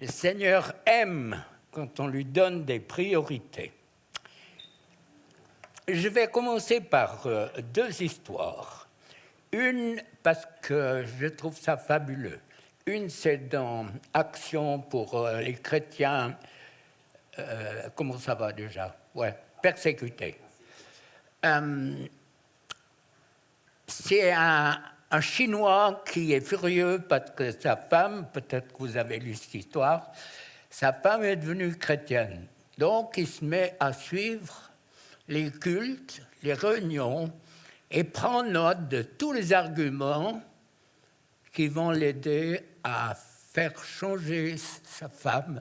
Le Seigneur aime quand on lui donne des priorités. Je vais commencer par deux histoires. Une, parce que je trouve ça fabuleux. Une, c'est dans Action pour les chrétiens. Comment ça va déjà? Ouais, persécutés. C'est un Chinois qui est furieux parce que sa femme, peut-être que vous avez lu cette histoire, sa femme est devenue chrétienne. Donc, il se met à suivre les cultes, les réunions, et prend note de tous les arguments qui vont l'aider à faire changer sa femme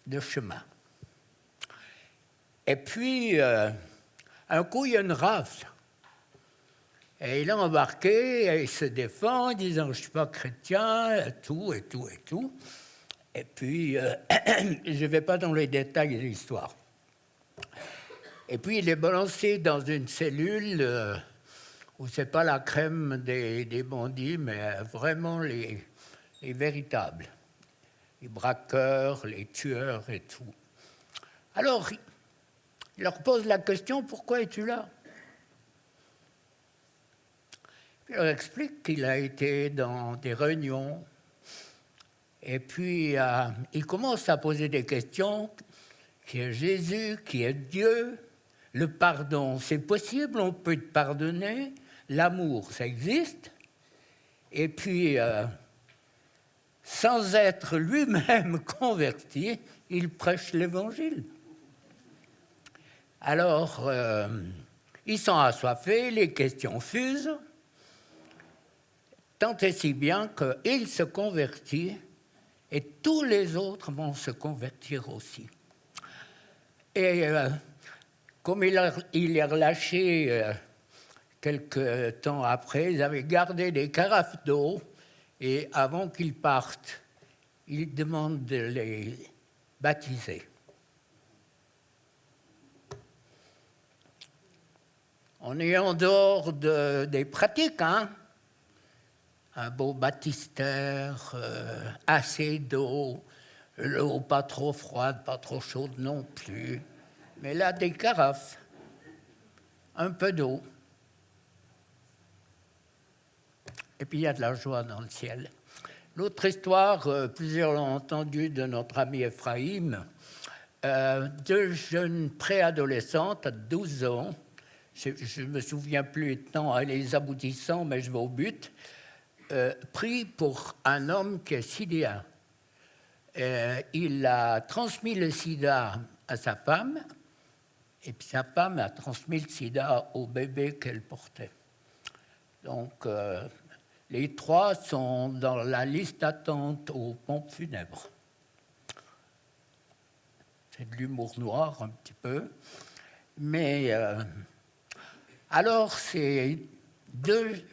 de chemin. Et puis, un coup, il y a une rafle. Et il a embarqué, et il se défend en disant « je ne suis pas chrétien », tout, et tout, et tout. Et puis, je ne vais pas dans les détails de l'histoire. Et puis, il est balancé dans une cellule où ce n'est pas la crème des bandits, mais vraiment les véritables. Les braqueurs, les tueurs et tout. Alors, il leur pose la question « pourquoi es-tu là ?» Il leur explique qu'il a été dans des réunions. Et puis, il commence à poser des questions. Qui est Jésus? Qui est Dieu? Le pardon, c'est possible, on peut te pardonner. L'amour, ça existe. Et puis, sans être lui-même converti, il prêche l'Évangile. Alors, ils sont assoiffés, les questions fusent. Tant et si bien qu'il se convertit et tous les autres vont se convertir aussi. Et comme il est relâché quelques temps après, ils avaient gardé des carafes d'eau et avant qu'ils partent, ils demandent de les baptiser. On est en dehors des pratiques, hein? Un beau baptistère, assez d'eau, l'eau pas trop froide, pas trop chaude non plus. Mais là, des carafes, un peu d'eau. Et puis, il y a de la joie dans le ciel. L'autre histoire, plusieurs l'ont entendue, de notre ami Ephraïm, deux jeunes préadolescentes à 12 ans. Je ne me souviens plus tant les aboutissants, mais je vais au but. Pris pour un homme qui est sidéen. Il a transmis le sida à sa femme, et puis sa femme a transmis le sida au bébé qu'elle portait. Donc, les trois sont dans la liste d'attente aux pompes funèbres. C'est de l'humour noir, un petit peu. Mais, alors, ces deux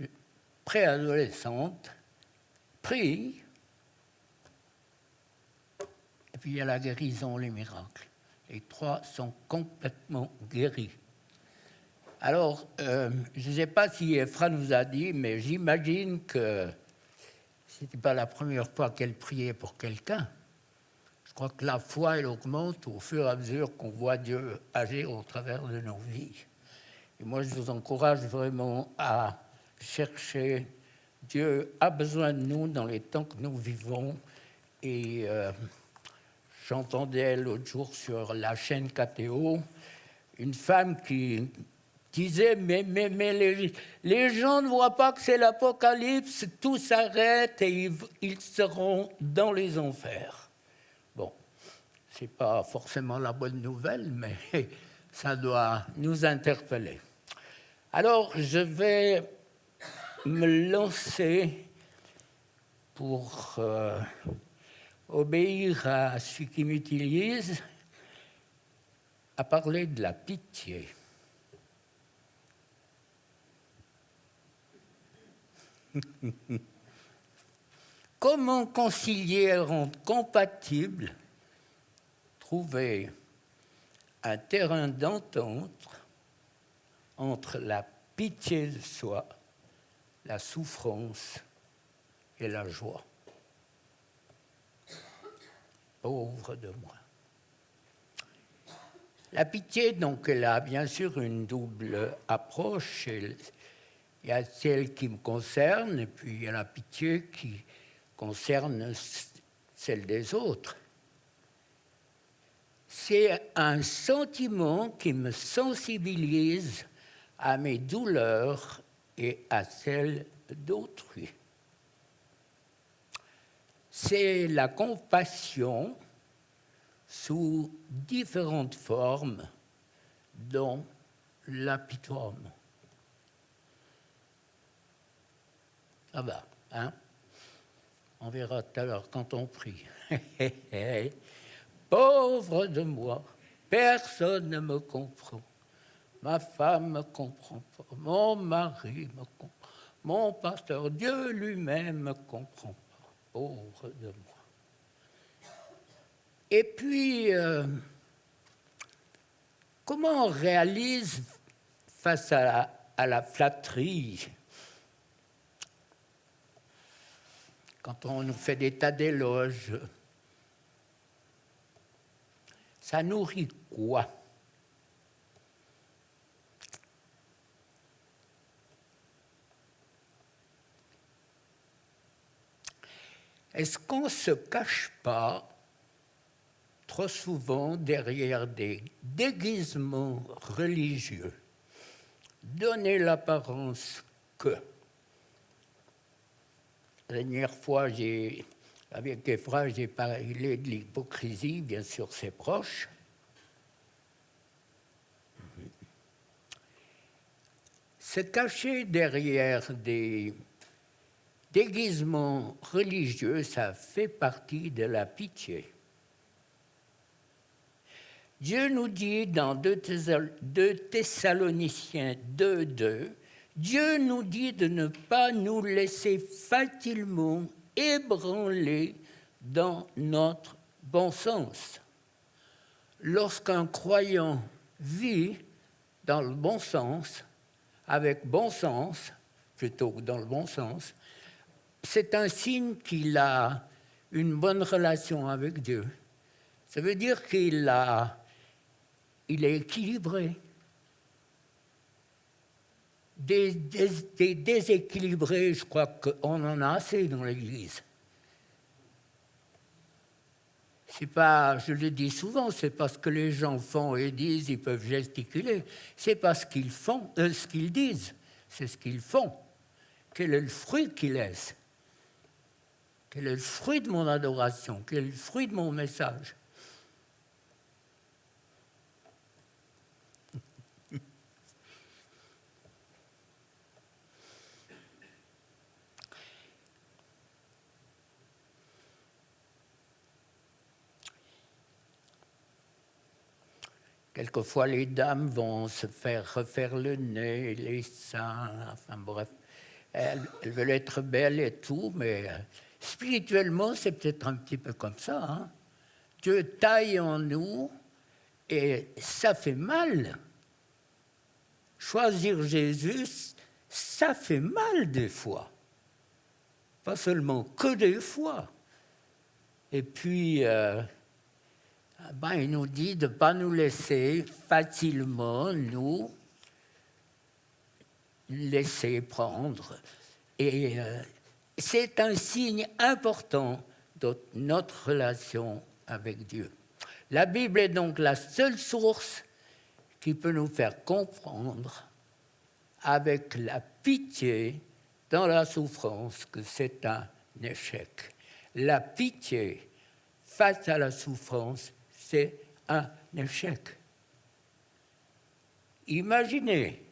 préadolescentes prient, et puis il y a la guérison, les miracles. Les trois sont complètement guéris. Alors, je ne sais pas si Ephra nous a dit, mais j'imagine que ce n'était pas la première fois qu'elle priait pour quelqu'un. Je crois que la foi, elle augmente au fur et à mesure qu'on voit Dieu agir au travers de nos vies. Et moi, je vous encourage vraiment à chercher. Dieu a besoin de nous dans les temps que nous vivons. Et j'entendais l'autre jour sur la chaîne KTO une femme qui disait mais les gens ne voient pas que c'est l'apocalypse, tout s'arrête et ils seront dans les enfers. Bon, c'est pas forcément la bonne nouvelle, mais ça doit nous interpeller. Alors, je vais me lancer pour obéir à ce qui m'utilise, à parler de la pitié. Comment concilier, rendre compatible, trouver un terrain d'entente entre la pitié de soi, la souffrance et la joie. pauvre de moi. La pitié, donc, elle a bien sûr une double approche. Il y a celle qui me concerne, et puis il y a la pitié qui concerne celle des autres. C'est un sentiment qui me sensibilise à mes douleurs et à celles d'autrui. C'est la compassion sous différentes formes, dont l'apitoiement. Ça va, hein? On verra tout à l'heure quand on prie. Pauvre de moi, personne ne me comprend. Ma femme ne me comprend pas, mon mari me comprend, mon pasteur, Dieu lui-même ne me comprend pas. Pauvre de moi. Et puis, comment on réalise face à la flatterie, quand on nous fait des tas d'éloges, ça nourrit quoi? Est-ce qu'on ne se cache pas trop souvent derrière des déguisements religieux, donner l'apparence que? La dernière fois, avec Ephra, j'ai parlé de l'hypocrisie, bien sûr, c'est proche. Se cacher derrière des déguisements religieux, ça fait partie de la pitié. Dieu nous dit dans 2 Thessaloniciens 2:2, Dieu nous dit de ne pas nous laisser facilement ébranler dans notre bon sens. Lorsqu'un croyant vit dans le bon sens, avec bon sens, plutôt que dans le bon sens, c'est un signe qu'il a une bonne relation avec Dieu. Ça veut dire qu'il est équilibré. Des déséquilibrés, je crois qu'on en a assez dans l'Église. C'est pas, je le dis souvent, c'est parce que les gens font et disent, ils peuvent gesticuler. C'est parce qu'ils font ce qu'ils disent, c'est ce qu'ils font. Quel est le fruit qu'ils laissent? Quel est le fruit de mon adoration? Quel est le fruit de mon message? Quelquefois, les dames vont se faire refaire le nez, les seins, enfin bref. Elles veulent être belles et tout, mais spirituellement, c'est peut-être un petit peu comme ça. Hein? Dieu taille en nous et ça fait mal. Choisir Jésus, ça fait mal des fois. Pas seulement que des fois. Et puis, il nous dit de ne pas nous laisser facilement nous laisser prendre. Et c'est un signe important de notre relation avec Dieu. La Bible est donc la seule source qui peut nous faire comprendre avec la pitié dans la souffrance que c'est un échec. La pitié face à la souffrance, c'est un échec. Imaginez,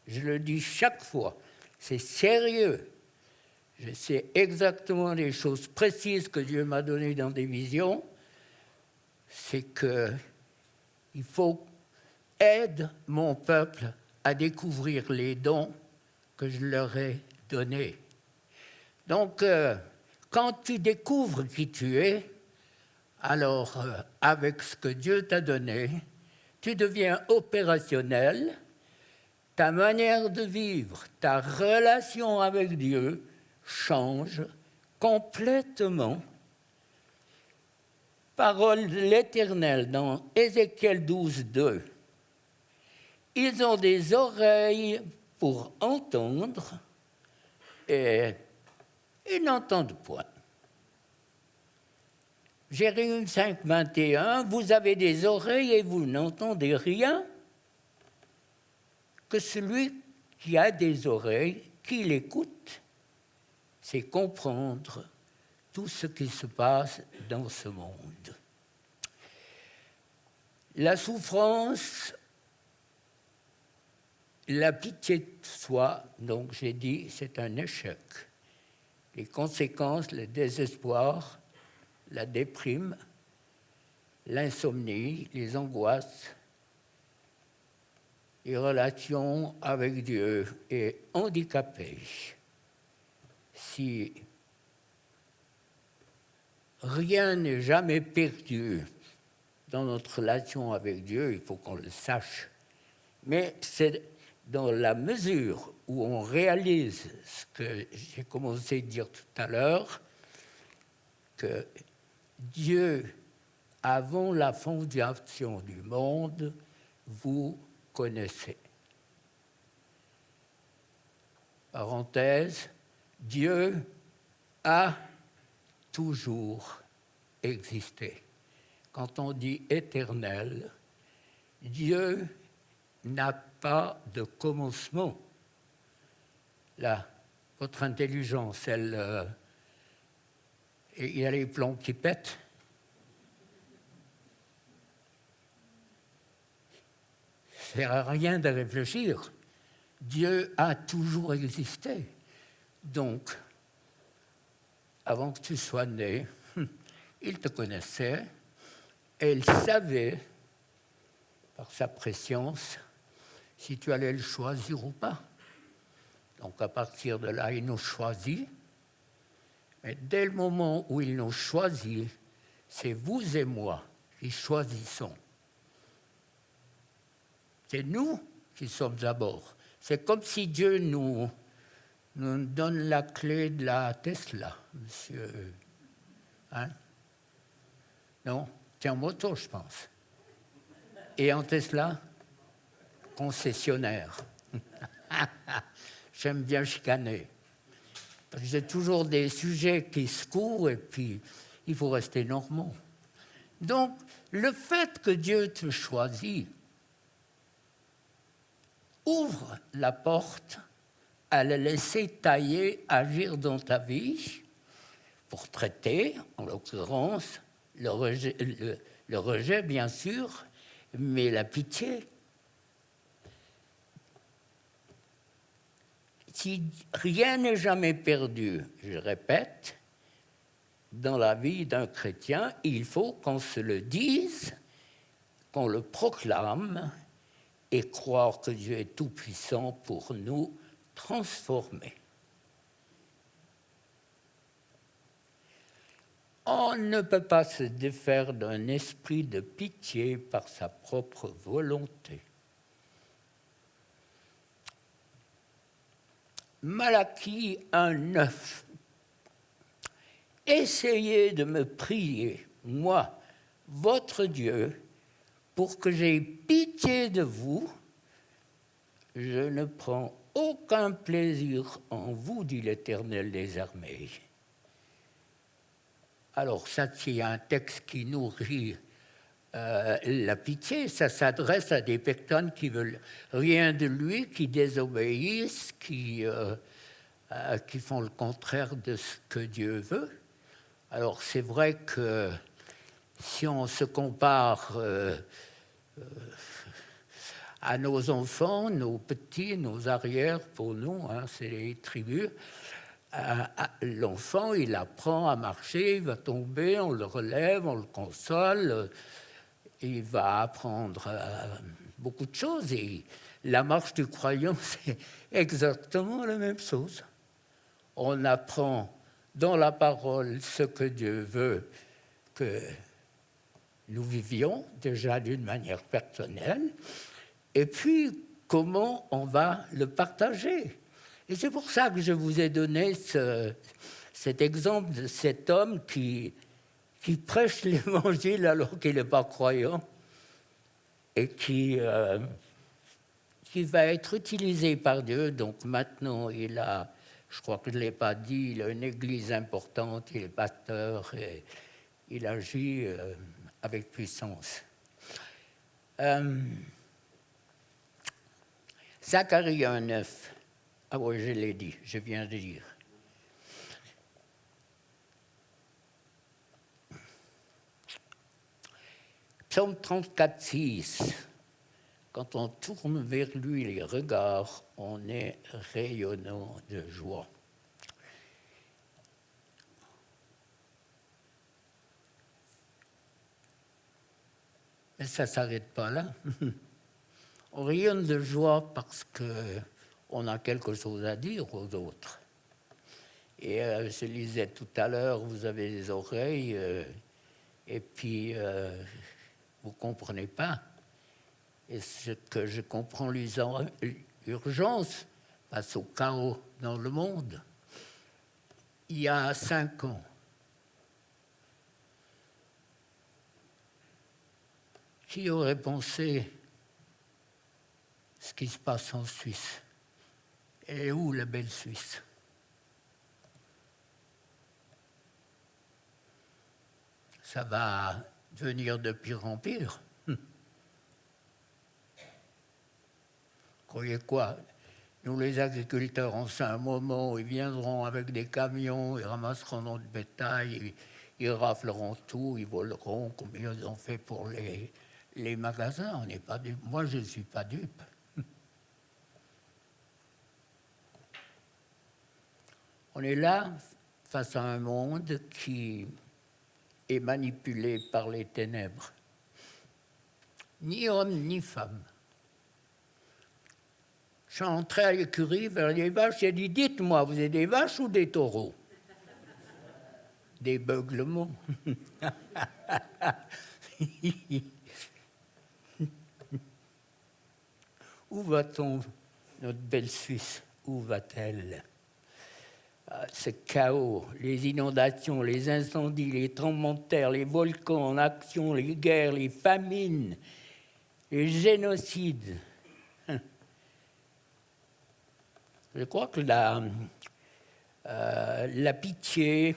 je le dis chaque fois, c'est sérieux. Je sais exactement les choses précises que Dieu m'a données dans des visions. C'est qu'il faut aider mon peuple à découvrir les dons que je leur ai donnés. Donc, quand tu découvres qui tu es, alors avec ce que Dieu t'a donné, tu deviens opérationnel, ta manière de vivre, ta relation avec Dieu change complètement. Parole de l'Éternel dans Ézéchiel 12, 2. Ils ont des oreilles pour entendre et ils n'entendent point. Jérémie 5, 21, vous avez des oreilles et vous n'entendez rien, que celui qui a des oreilles, qui l'écoute, c'est comprendre tout ce qui se passe dans ce monde. La souffrance, la pitié de soi, donc j'ai dit, c'est un échec. Les conséquences, le désespoir, la déprime, l'insomnie, les angoisses, les relations avec Dieu est handicapé. Si rien n'est jamais perdu dans notre relation avec Dieu, il faut qu'on le sache. Mais c'est dans la mesure où on réalise ce que j'ai commencé à dire tout à l'heure, que Dieu, avant la fondation du monde, vous connaissez. Parenthèse, Dieu a toujours existé. Quand on dit éternel, Dieu n'a pas de commencement. Là, votre intelligence, il y a les plombs qui pètent. Ça ne sert à rien de réfléchir. Dieu a toujours existé. Donc, avant que tu sois né, il te connaissait et il savait, par sa préscience, si tu allais le choisir ou pas. Donc, à partir de là, il nous choisit. Mais dès le moment où il nous choisit, c'est vous et moi qui choisissons. C'est nous qui sommes à bord. C'est comme si Dieu nous donne la clé de la Tesla, monsieur. Hein? Non, c'est en moto, je pense. Et en Tesla, concessionnaire. J'aime bien chicaner. Parce que j'ai toujours des sujets qui se courent et puis il faut rester normaux. Donc, le fait que Dieu te choisit ouvre la porte à le laisser tailler, agir dans ta vie pour traiter, en l'occurrence, le rejet, bien sûr, mais la pitié. Si rien n'est jamais perdu, je répète, dans la vie d'un chrétien, il faut qu'on se le dise, qu'on le proclame et croire que Dieu est tout-puissant pour nous transformer. On ne peut pas se défaire d'un esprit de pitié par sa propre volonté. Malachie 1,9. Essayez de me prier, moi, votre Dieu, pour que j'aie pitié de vous. Je ne prends aucun plaisir en vous, dit l'Éternel des armées. Alors, ça, c'est un texte qui nourrit la pitié. Ça s'adresse à des personnes qui veulent rien de lui, qui désobéissent, qui font le contraire de ce que Dieu veut. Alors, c'est vrai que si on se compare à nos enfants, nos petits, nos arrières, pour nous, hein, c'est les tribus, l'enfant, il apprend à marcher, il va tomber, on le relève, on le console, il va apprendre beaucoup de choses. Et la marche du croyant, c'est exactement la même chose. On apprend dans la parole ce que Dieu veut que nous vivions, déjà d'une manière personnelle, et puis comment on va le partager. Et c'est pour ça que je vous ai donné cet exemple de cet homme qui qui prêche l'Évangile alors qu'il n'est pas croyant et qui va être utilisé par Dieu. Donc maintenant, il a, je crois que je ne l'ai pas dit, il a une église importante, il est pasteur et il agit avec puissance. Zacharie 1,9. Ah oui, je l'ai dit, je viens de dire. Psaume 34,6. Quand on tourne vers lui les regards, on est rayonnant de joie. Mais ça ne s'arrête pas là. On rayonne de joie parce qu'on a quelque chose à dire aux autres. Et je lisais tout à l'heure, vous avez des oreilles, et puis vous ne comprenez pas. Et ce que je comprends l'urgence face au chaos dans le monde. Il y a 5 ans, qui aurait pensé ce qui se passe en Suisse? Et où la belle Suisse? Ça va devenir de pire en pire. Croyez quoi? Nous, les agriculteurs, on sait un moment où ils viendront avec des camions, ils ramasseront notre bétail, ils rafleront tout, ils voleront comme ils ont fait pour les magasins. On n'est pas dupes. Moi, je ne suis pas dupe. On est là face à un monde qui est manipulé par les ténèbres. Ni homme, ni femme. Je suis entré à l'écurie vers les vaches, j'ai dit, dites-moi, vous êtes des vaches ou des taureaux? Des beuglements. Où va-t-on, notre belle Suisse? Où va-t-elle? Ce chaos, les inondations, les incendies, les tremblements de terre, les volcans en action, les guerres, les famines, les génocides. Je crois que la pitié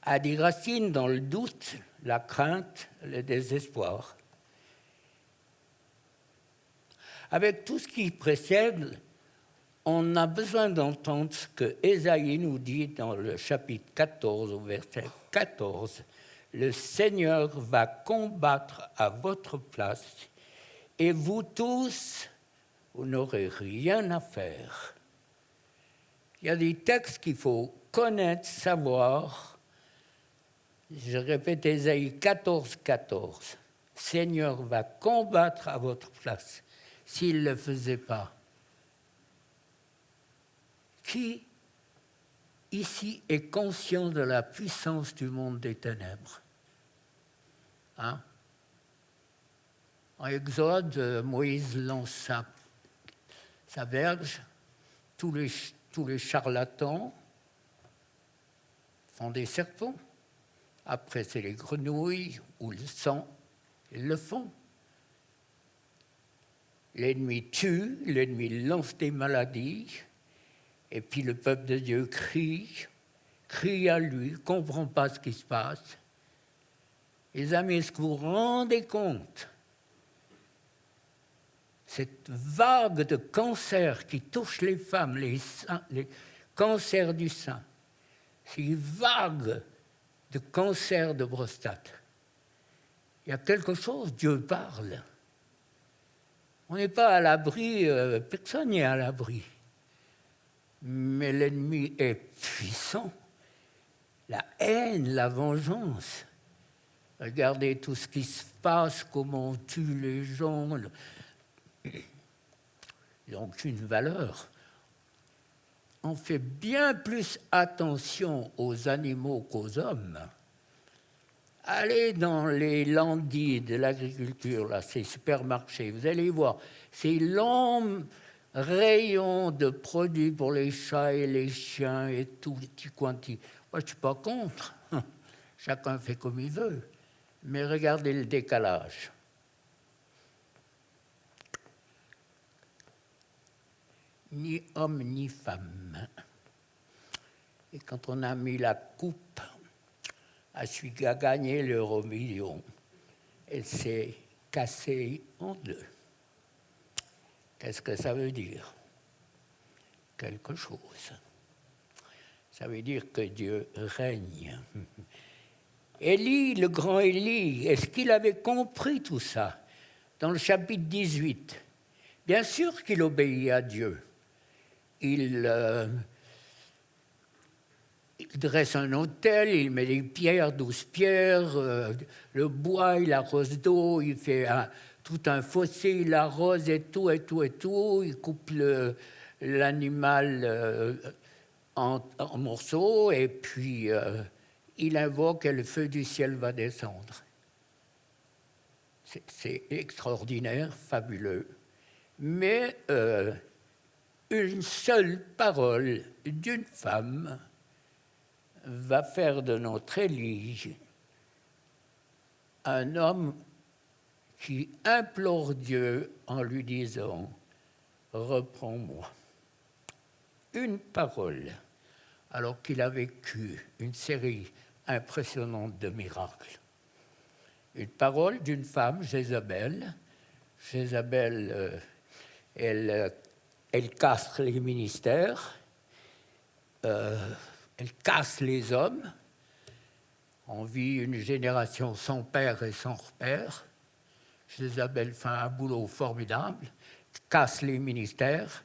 a des racines dans le doute, la crainte, le désespoir. Avec tout ce qui précède, on a besoin d'entendre ce que Ésaïe nous dit dans le chapitre 14, au verset 14. Le Seigneur va combattre à votre place et vous tous, vous n'aurez rien à faire. Il y a des textes qu'il faut connaître, savoir. Je répète Ésaïe 14, 14. Seigneur va combattre à votre place. S'il ne le faisait pas, qui ici est conscient de la puissance du monde des ténèbres? Hein? En Exode, Moïse lance sa verge, tous les charlatans font des serpents. Après, c'est les grenouilles ou le sang, ils le font. L'ennemi tue, l'ennemi lance des maladies, et puis le peuple de Dieu crie à lui, ne comprend pas ce qui se passe. Les amis, est-ce que vous vous rendez compte? Cette vague de cancers qui touche les femmes, les cancers du sein, ces vagues de cancer de prostate. Il y a quelque chose, Dieu parle. On n'est pas à l'abri, personne n'est à l'abri. Mais l'ennemi est puissant. La haine, la vengeance. Regardez tout ce qui se passe, comment on tue les gens. Ils n'ont aucune valeur. On fait bien plus attention aux animaux qu'aux hommes. Allez dans les landis de l'agriculture, là, ces supermarchés, vous allez voir, ces longs rayons de produits pour les chats et les chiens et tout, petit quanti. Moi, je ne suis pas contre. chacun fait comme il veut. Mais regardez le décalage. Ni homme ni femme. Et quand on a mis la coupe à celui qui a gagné l'euro-million, elle s'est cassée en deux. Qu'est-ce que ça veut dire? Quelque chose. Ça veut dire que Dieu règne. Élie, le grand Élie, est-ce qu'il avait compris tout ça? Dans le chapitre 18, bien sûr qu'il obéit à Dieu. Il dresse un autel, il met des pierres, 12 pierres, le bois, il arrose d'eau, il fait tout un fossé, il arrose et tout, et tout, et tout. Il coupe l'animal en morceaux et puis il invoque et le feu du ciel va descendre. C'est extraordinaire, fabuleux. Mais une seule parole d'une femme va faire de notre Élie un homme qui implore Dieu en lui disant « Reprends-moi ». Une parole, alors qu'il a vécu une série impressionnante de miracles. Une parole d'une femme, Jézabel. Jézabel, elle casse les ministères, elle casse les hommes. On vit une génération sans père et sans repère. Jézabel fait un boulot formidable, casse les ministères,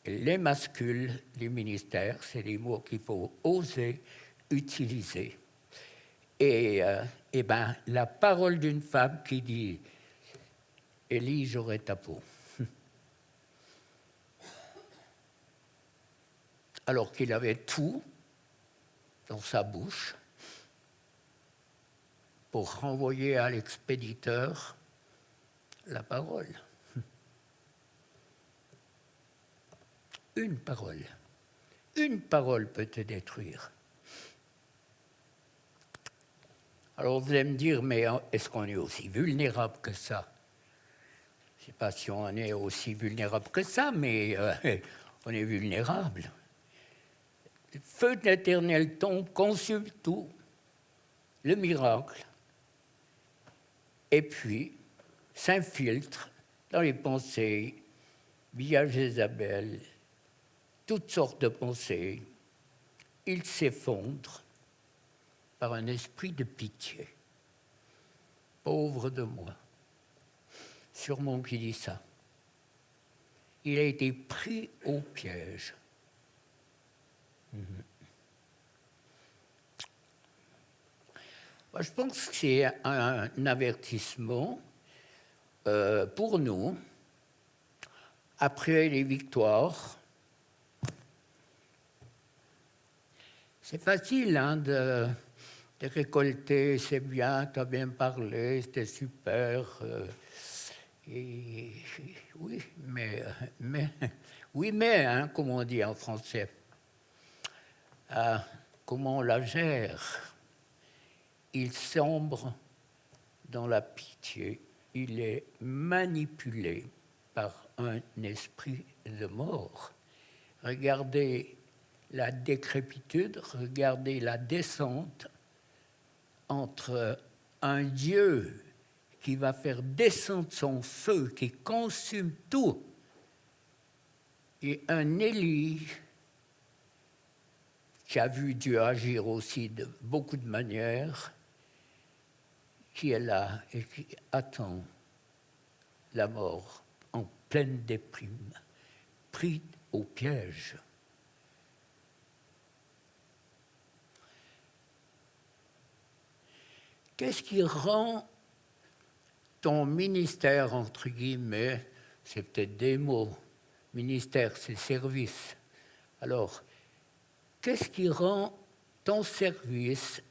elle émascule les ministères. C'est des mots qu'il faut oser utiliser. Et la parole d'une femme qui dit « Élie, j'aurai ta peau ». Alors qu'il avait tout dans sa bouche pour renvoyer à l'expéditeur la parole. Une parole. Une parole peut te détruire. Alors vous allez me dire, mais est-ce qu'on est aussi vulnérable que ça? Je ne sais pas si on est aussi vulnérable que ça, mais on est vulnérable. Le feu de l'Éternel tombe, consume tout, le miracle, et puis s'infiltre dans les pensées via Jézabel, toutes sortes de pensées. Il s'effondre par un esprit de pitié. Pauvre de moi. Sûrement qui dit ça. Il a été pris au piège. Moi, je pense que c'est un avertissement pour nous, après les victoires. C'est facile de récolter, c'est bien, tu as bien parlé, c'était super. Oui, mais comme on dit en français. Comment on la gère? Il sombre dans la pitié. Il est manipulé par un esprit de mort. Regardez la décrépitude, regardez la descente entre un Dieu qui va faire descendre son feu, qui consume tout, et un Élie qui a vu Dieu agir aussi de beaucoup de manières, qui est là et qui attend la mort en pleine déprime, pris au piège. Qu'est-ce qui rend ton ministère, entre guillemets, c'est peut-être des mots, ministère, c'est service. Alors, qu'est-ce qui rend ton service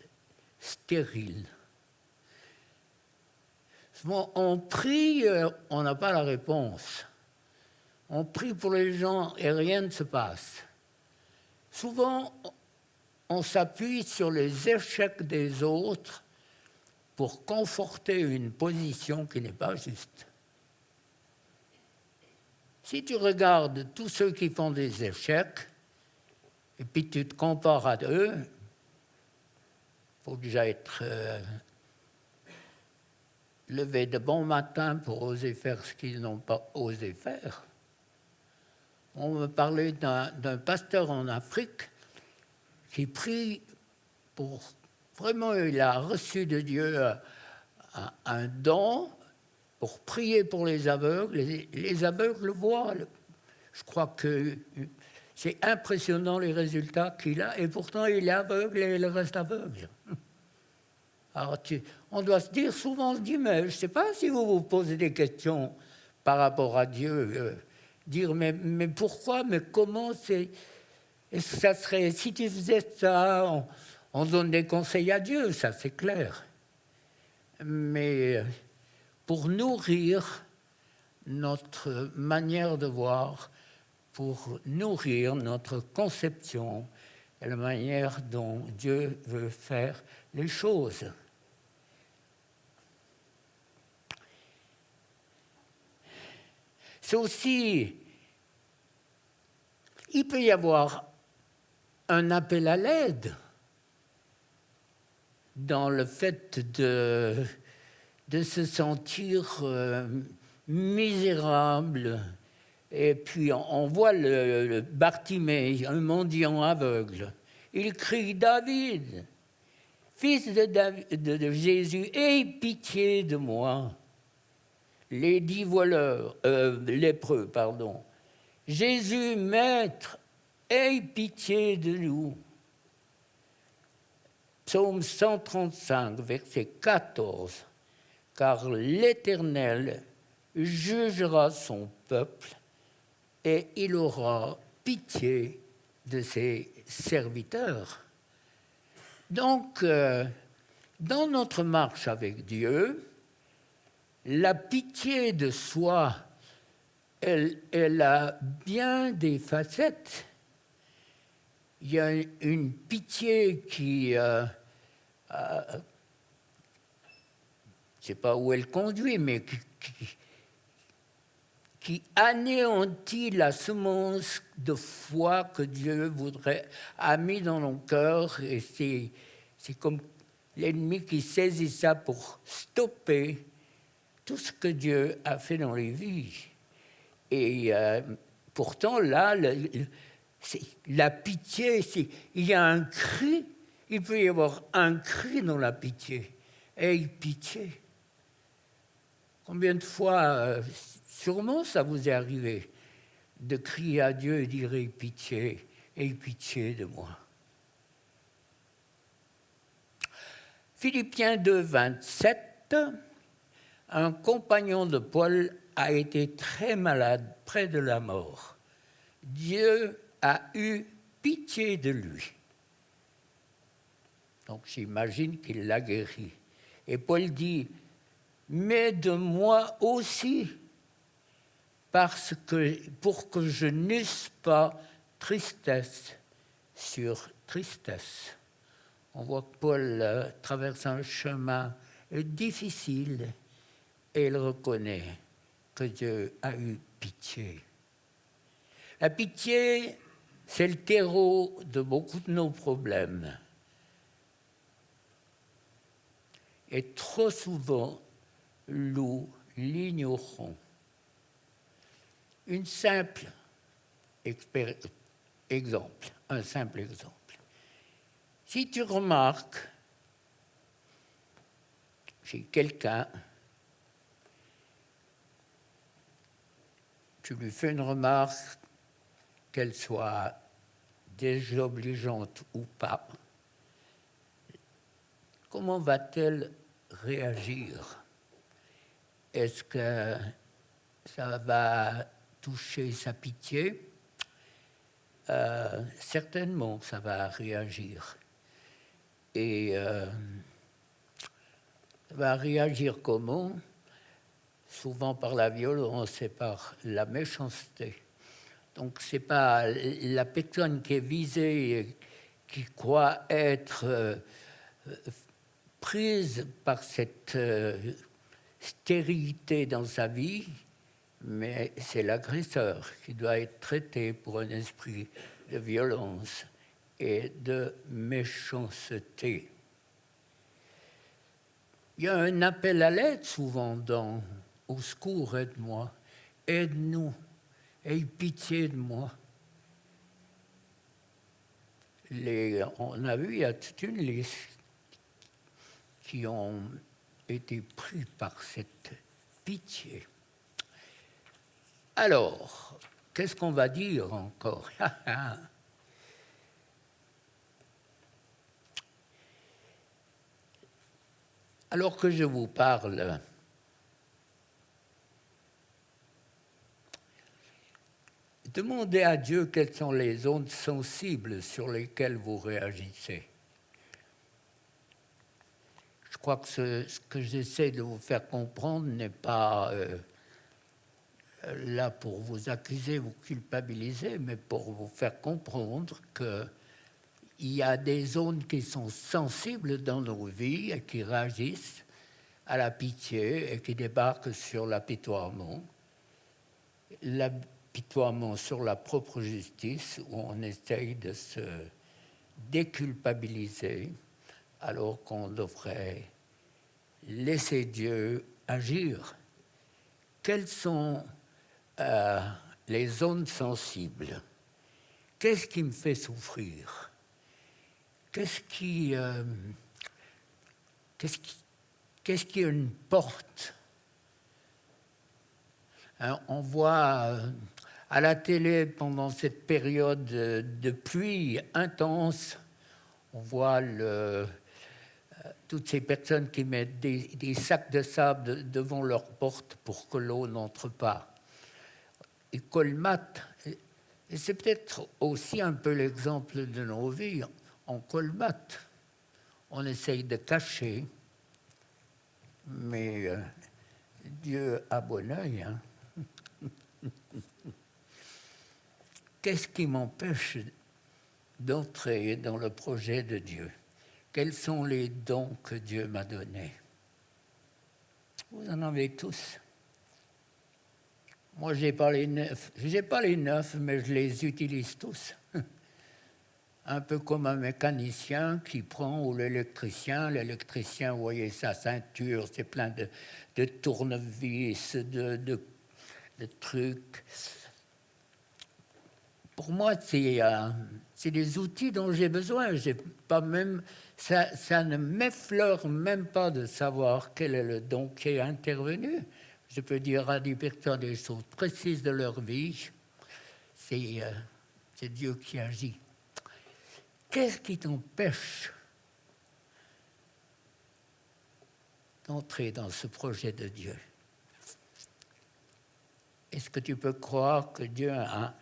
stérile? Souvent, on prie, on n'a pas la réponse. On prie pour les gens et rien ne se passe. Souvent, on s'appuie sur les échecs des autres pour conforter une position qui n'est pas juste. Si tu regardes tous ceux qui font des échecs, et puis tu te compares à eux, il faut déjà être levé de bon matin pour oser faire ce qu'ils n'ont pas osé faire. On me parlait d'un pasteur en Afrique qui prie pour... Vraiment, il a reçu de Dieu un don pour prier pour les aveugles. Les aveugles le voient. Je crois que c'est impressionnant les résultats qu'il a. Et pourtant, il est aveugle et il reste aveugle. Alors, on doit se dire, souvent on se dit, mais je ne sais pas si vous vous posez des questions par rapport à Dieu. Dire, mais pourquoi, mais comment c'est... Ça serait, si tu faisais ça, on donne des conseils à Dieu, ça c'est clair. Mais pour nourrir notre manière de voir, pour nourrir notre conception et la manière dont Dieu veut faire les choses. C'est aussi, il peut y avoir un appel à l'aide dans le fait de se sentir misérable. Et puis on voit le Bartimée, un mendiant aveugle. Il crie « David, fils de Jésus, aie pitié de moi !» Les 10 lépreux, pardon. « Jésus, maître, aie pitié de nous !» Psaume 135, verset 14. « Car l'Éternel jugera son peuple et il aura pitié de ses serviteurs. » Donc, dans notre marche avec Dieu, la pitié de soi, elle a bien des facettes. Il y a une pitié qui... je ne sais pas où elle conduit, mais qui anéantit la semence de foi que Dieu a mis dans nos cœurs. Et c'est comme l'ennemi qui saisit ça pour stopper tout ce que Dieu a fait dans les vies. Et pourtant, là, la pitié, il y a un cri, il peut y avoir un cri dans la pitié. Aie pitié. Combien de fois, sûrement ça vous est arrivé, de crier à Dieu et dire aie pitié de moi. Philippiens 2, 27, un compagnon de Paul a été très malade, près de la mort. Dieu a eu pitié de lui. Donc j'imagine qu'il l'a guéri. Et Paul dit, mais de moi aussi, pour que je n'eusse pas tristesse sur tristesse. On voit que Paul traverse un chemin difficile et il reconnaît que Dieu a eu pitié. La pitié, c'est le terreau de beaucoup de nos problèmes. Et trop souvent, nous l'ignorons. Un simple exemple. Si tu remarques chez quelqu'un, tu lui fais une remarque, qu'elle soit désobligeante ou pas, comment va-t-elle réagir? Est-ce que ça va toucher sa pitié? Certainement, ça va réagir. Et ça va réagir comment? Souvent par la violence et par la méchanceté. Donc, ce n'est pas la personne qui est visée qui croit être prise par cette stérilité dans sa vie, mais c'est l'agresseur qui doit être traité pour un esprit de violence et de méchanceté. Il y a un appel à l'aide souvent dans « Au secours, aide-moi, aide-nous, aie pitié de moi ». On a vu, il y a toute une liste qui ont été pris par cette pitié. Alors, qu'est-ce qu'on va dire encore? Alors que je vous parle, demandez à Dieu quelles sont les ondes sensibles sur lesquelles vous réagissez. Je crois que ce que j'essaie de vous faire comprendre n'est pas là pour vous accuser, vous culpabiliser, mais pour vous faire comprendre qu'il y a des zones qui sont sensibles dans nos vies et qui réagissent à la pitié et qui débarquent sur l'apitoiement. L'apitoiement sur la propre justice, où on essaye de se déculpabiliser alors qu'on devrait laisser Dieu agir. Quelles sont les zones sensibles? Qu'est-ce qui me fait souffrir? Qu'est-ce qui est une porte? On voit à la télé, pendant cette période de pluie intense, on voit toutes ces personnes qui mettent des sacs de sable devant leur porte pour que l'eau n'entre pas. Ils colmatent. Et c'est peut-être aussi un peu l'exemple de nos vies. On colmate, on essaye de cacher, mais Dieu a bon œil. Hein. Qu'est-ce qui m'empêche d'entrer dans le projet de Dieu? Quels sont les dons que Dieu m'a donnés? Vous en avez tous. Moi, je n'ai pas les 9. Je n'ai pas les 9, mais je les utilise tous. Un peu comme un mécanicien qui prend, ou l'électricien. L'électricien, vous voyez sa ceinture, c'est plein de tournevis, de trucs. Pour moi, c'est des outils dont j'ai besoin. J'ai pas même, ça ne m'effleure même pas de savoir quel est le don qui est intervenu. Je peux dire à des personnes des choses précises de leur vie. C'est Dieu qui agit. Qu'est-ce qui t'empêche d'entrer dans ce projet de Dieu? Est-ce que tu peux croire que Dieu a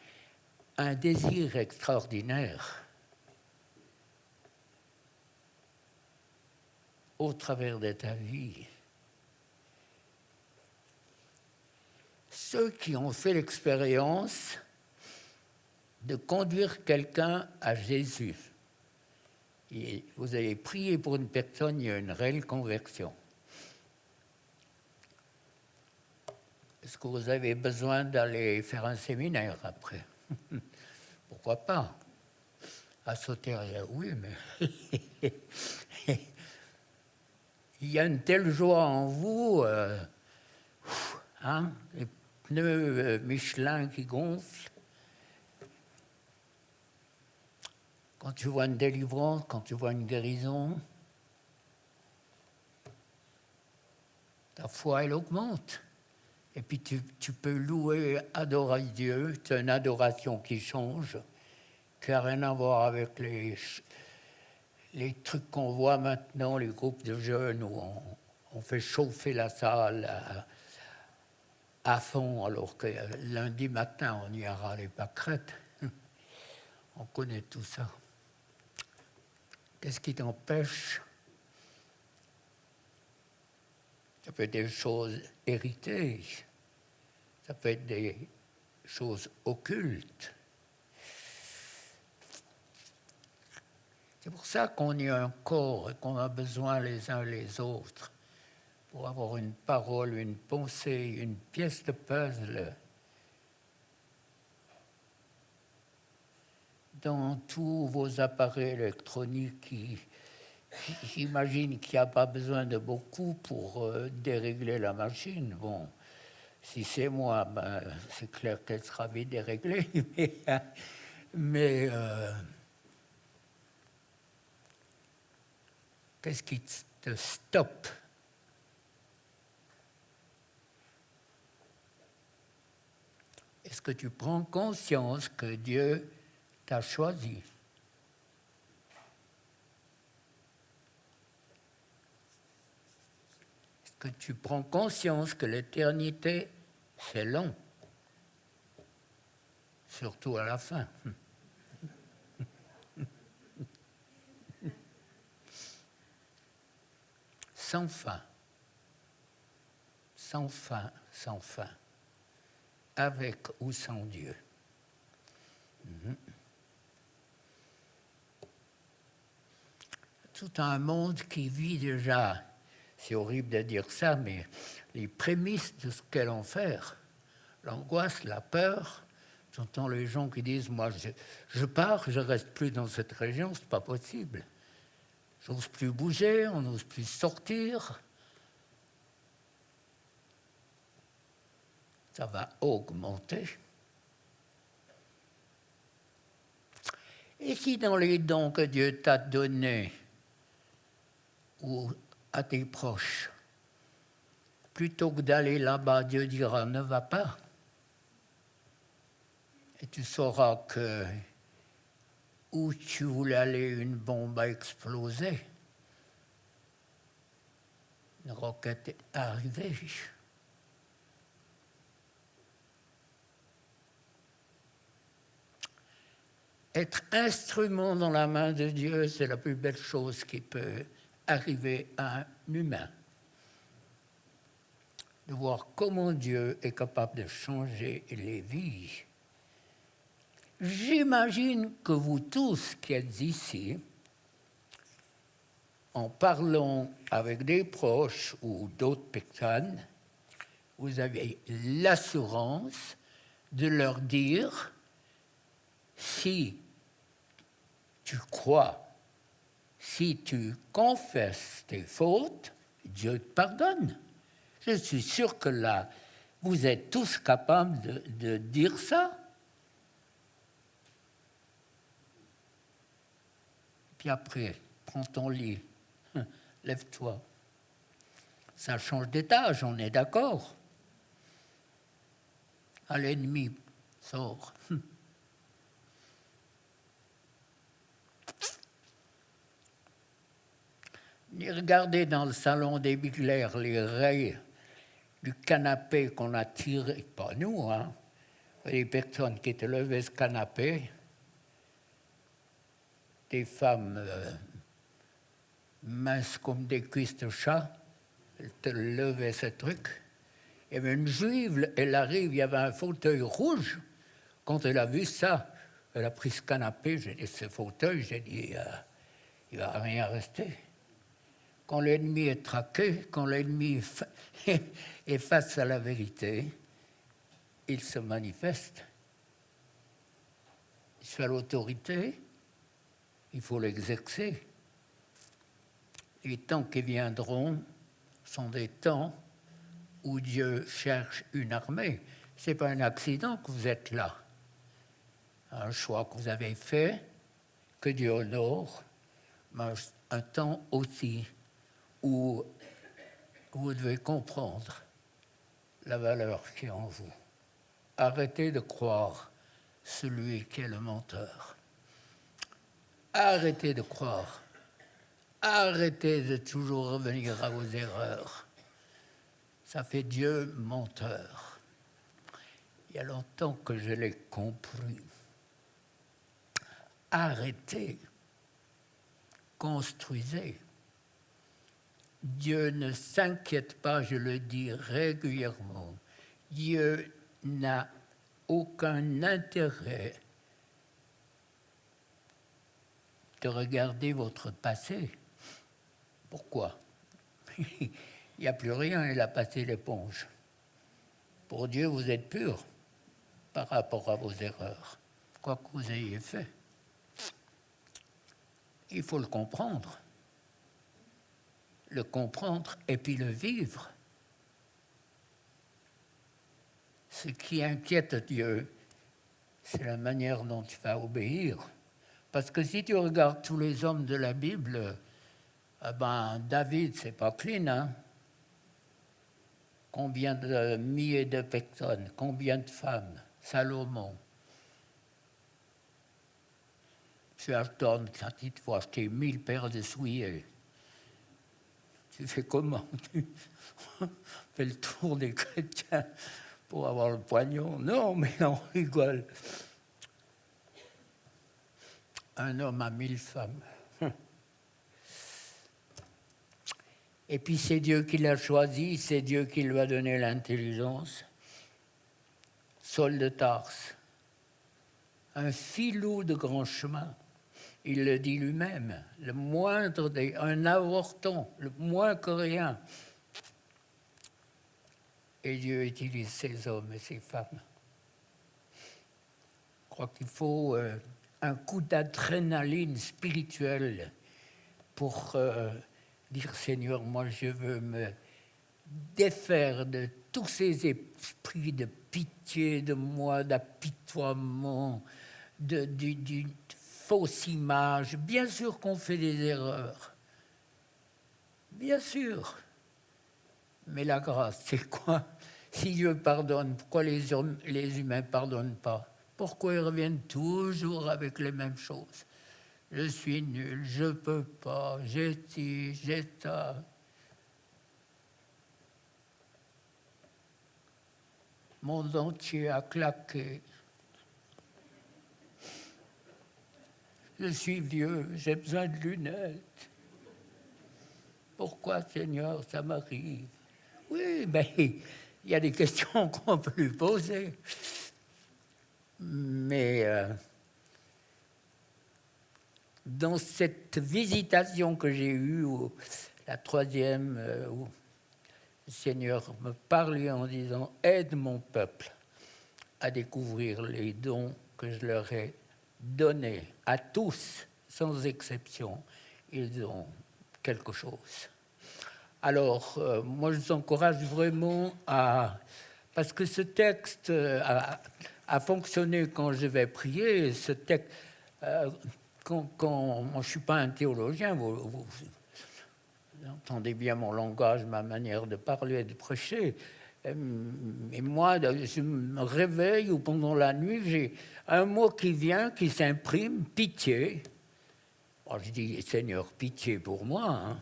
un désir extraordinaire au travers de ta vie? Ceux qui ont fait l'expérience de conduire quelqu'un à Jésus, et vous avez prié pour une personne, il y a une réelle conversion. Est-ce que vous avez besoin d'aller faire un séminaire après? Pourquoi pas? À Sauterre, oui, mais il y a une telle joie en vous, les pneus Michelin qui gonflent. Quand tu vois une délivrance, quand tu vois une guérison, ta foi, elle augmente. Et puis tu peux louer, adorer Dieu. C'est une adoration qui change, qui n'a rien à voir avec les trucs qu'on voit maintenant, les groupes de jeunes où on fait chauffer la salle à fond, alors que lundi matin, on y aura les pâquerettes. On connaît tout ça. Qu'est-ce qui t'empêche? Ça peut être des choses héritées, ça peut être des choses occultes. C'est pour ça qu'on est un corps et qu'on a besoin les uns les autres pour avoir une parole, une pensée, une pièce de puzzle. Dans tous vos appareils électroniques, j'imagine qu'il n'y a pas besoin de beaucoup pour dérégler la machine. Bon, si c'est moi, ben, c'est clair qu'elle sera vite déréglée, mais qu'est-ce qui te stoppe? Est-ce que tu prends conscience que Dieu t'a choisi? Est-ce que tu prends conscience que l'éternité, c'est long? Surtout à la fin. Sans fin. Sans fin, sans fin. Avec ou sans Dieu. Tout un monde qui vit déjà, c'est horrible de dire ça, mais les prémices de ce qu'est l'enfer, l'angoisse, la peur. J'entends les gens qui disent, moi je pars, je ne reste plus dans cette région, ce n'est pas possible. J'ose plus bouger, on n'ose plus sortir. Ça va augmenter. Et si dans les dons que Dieu t'a donnés, ou à tes proches, plutôt que d'aller là-bas, Dieu dira, ne va pas. Et tu sauras que où tu voulais aller, une bombe a explosé. Une roquette est arrivée. Être instrument dans la main de Dieu, c'est la plus belle chose qui peut arriver à un humain. De voir comment Dieu est capable de changer les vies. J'imagine que vous tous qui êtes ici, en parlant avec des proches ou d'autres personnes, vous avez l'assurance de leur dire, si tu crois, si tu confesses tes fautes, Dieu te pardonne. Je suis sûr que là, vous êtes tous capables de dire ça. Puis après, prends ton lit, lève-toi. Ça change d'étage, on est d'accord. À l'ennemi, sors. Regardez dans le salon des Bigler les rayes du canapé qu'on a tiré, pas nous, hein, les personnes qui étaient levées ce canapé, des femmes minces comme des cuisses de chat, elles te levaient ce truc. Il y avait une juive, elle arrive, il y avait un fauteuil rouge. Quand elle a vu ça, elle a pris ce canapé, j'ai dit, ce fauteuil, j'ai dit, il ne va rien rester. Quand l'ennemi est traqué, quand l'ennemi est face à la vérité, il se manifeste. Il fait l'autorité, il faut l'exercer. Les temps qui viendront sont des temps où Dieu cherche une armée. Ce n'est pas un accident que vous êtes là. Un choix que vous avez fait, que Dieu honore, mais un temps aussi où vous devez comprendre la valeur qui est en vous. Arrêtez de croire celui qui est le menteur. Arrêtez de croire. Arrêtez de toujours revenir à vos erreurs. Ça fait Dieu menteur. Il y a longtemps que je l'ai compris. Arrêtez. Construisez. Dieu ne s'inquiète pas, je le dis régulièrement. Dieu n'a aucun intérêt de regarder votre passé. Pourquoi? Il n'y a plus rien, il a passé l'éponge. Pour Dieu, vous êtes pur par rapport à vos erreurs, quoi que vous ayez fait. Il faut le comprendre et puis le vivre. Ce qui inquiète Dieu, c'est la manière dont tu vas obéir. Parce que si tu regardes tous les hommes de la Bible, David, c'est pas clean, hein? Combien de milliers de personnes, combien de femmes? Salomon. Fulton, quand il te faut acheter 1000 paires de souliers, tu fais comment? Tu fais le tour des chrétiens pour avoir le pognon? Non, mais on rigole. Un homme a 1000 femmes. Et puis c'est Dieu qui l'a choisi, c'est Dieu qui lui a donné l'intelligence. Saul de Tarse, un filou de grand chemin. Il le dit lui-même, un avorton, le moins que rien. Et Dieu utilise ces hommes et ces femmes. Je crois qu'il faut un coup d'adrénaline spirituelle pour dire, Seigneur, moi je veux me défaire de tous ces esprits de pitié de moi, d'apitoiement, d'une fausse image. Bien sûr qu'on fait des erreurs, bien sûr. Mais la grâce, c'est quoi? Si Dieu pardonne, pourquoi les humains ne pardonnent pas? Pourquoi ils reviennent toujours avec les mêmes choses? Je suis nul, je ne peux pas, j'ai ci, j'ai ça. Mon dentier a claqué. Je suis vieux, j'ai besoin de lunettes. Pourquoi, Seigneur, ça m'arrive? Oui, il y a des questions qu'on peut lui poser. Mais dans cette visitation que j'ai eue, la troisième, où le Seigneur me parlait en disant « Aide mon peuple à découvrir les dons que je leur ai donnés à tous, sans exception. Ils ont quelque chose. » Alors, moi, je vous encourage vraiment à... Parce que ce texte a fonctionné quand je vais prier. Ce texte, moi, je ne suis pas un théologien, vous entendez bien mon langage, ma manière de parler et de prêcher. Et moi, je me réveille ou pendant la nuit, j'ai un mot qui vient, qui s'imprime, pitié. Alors, je dis, Seigneur, pitié pour moi. Hein.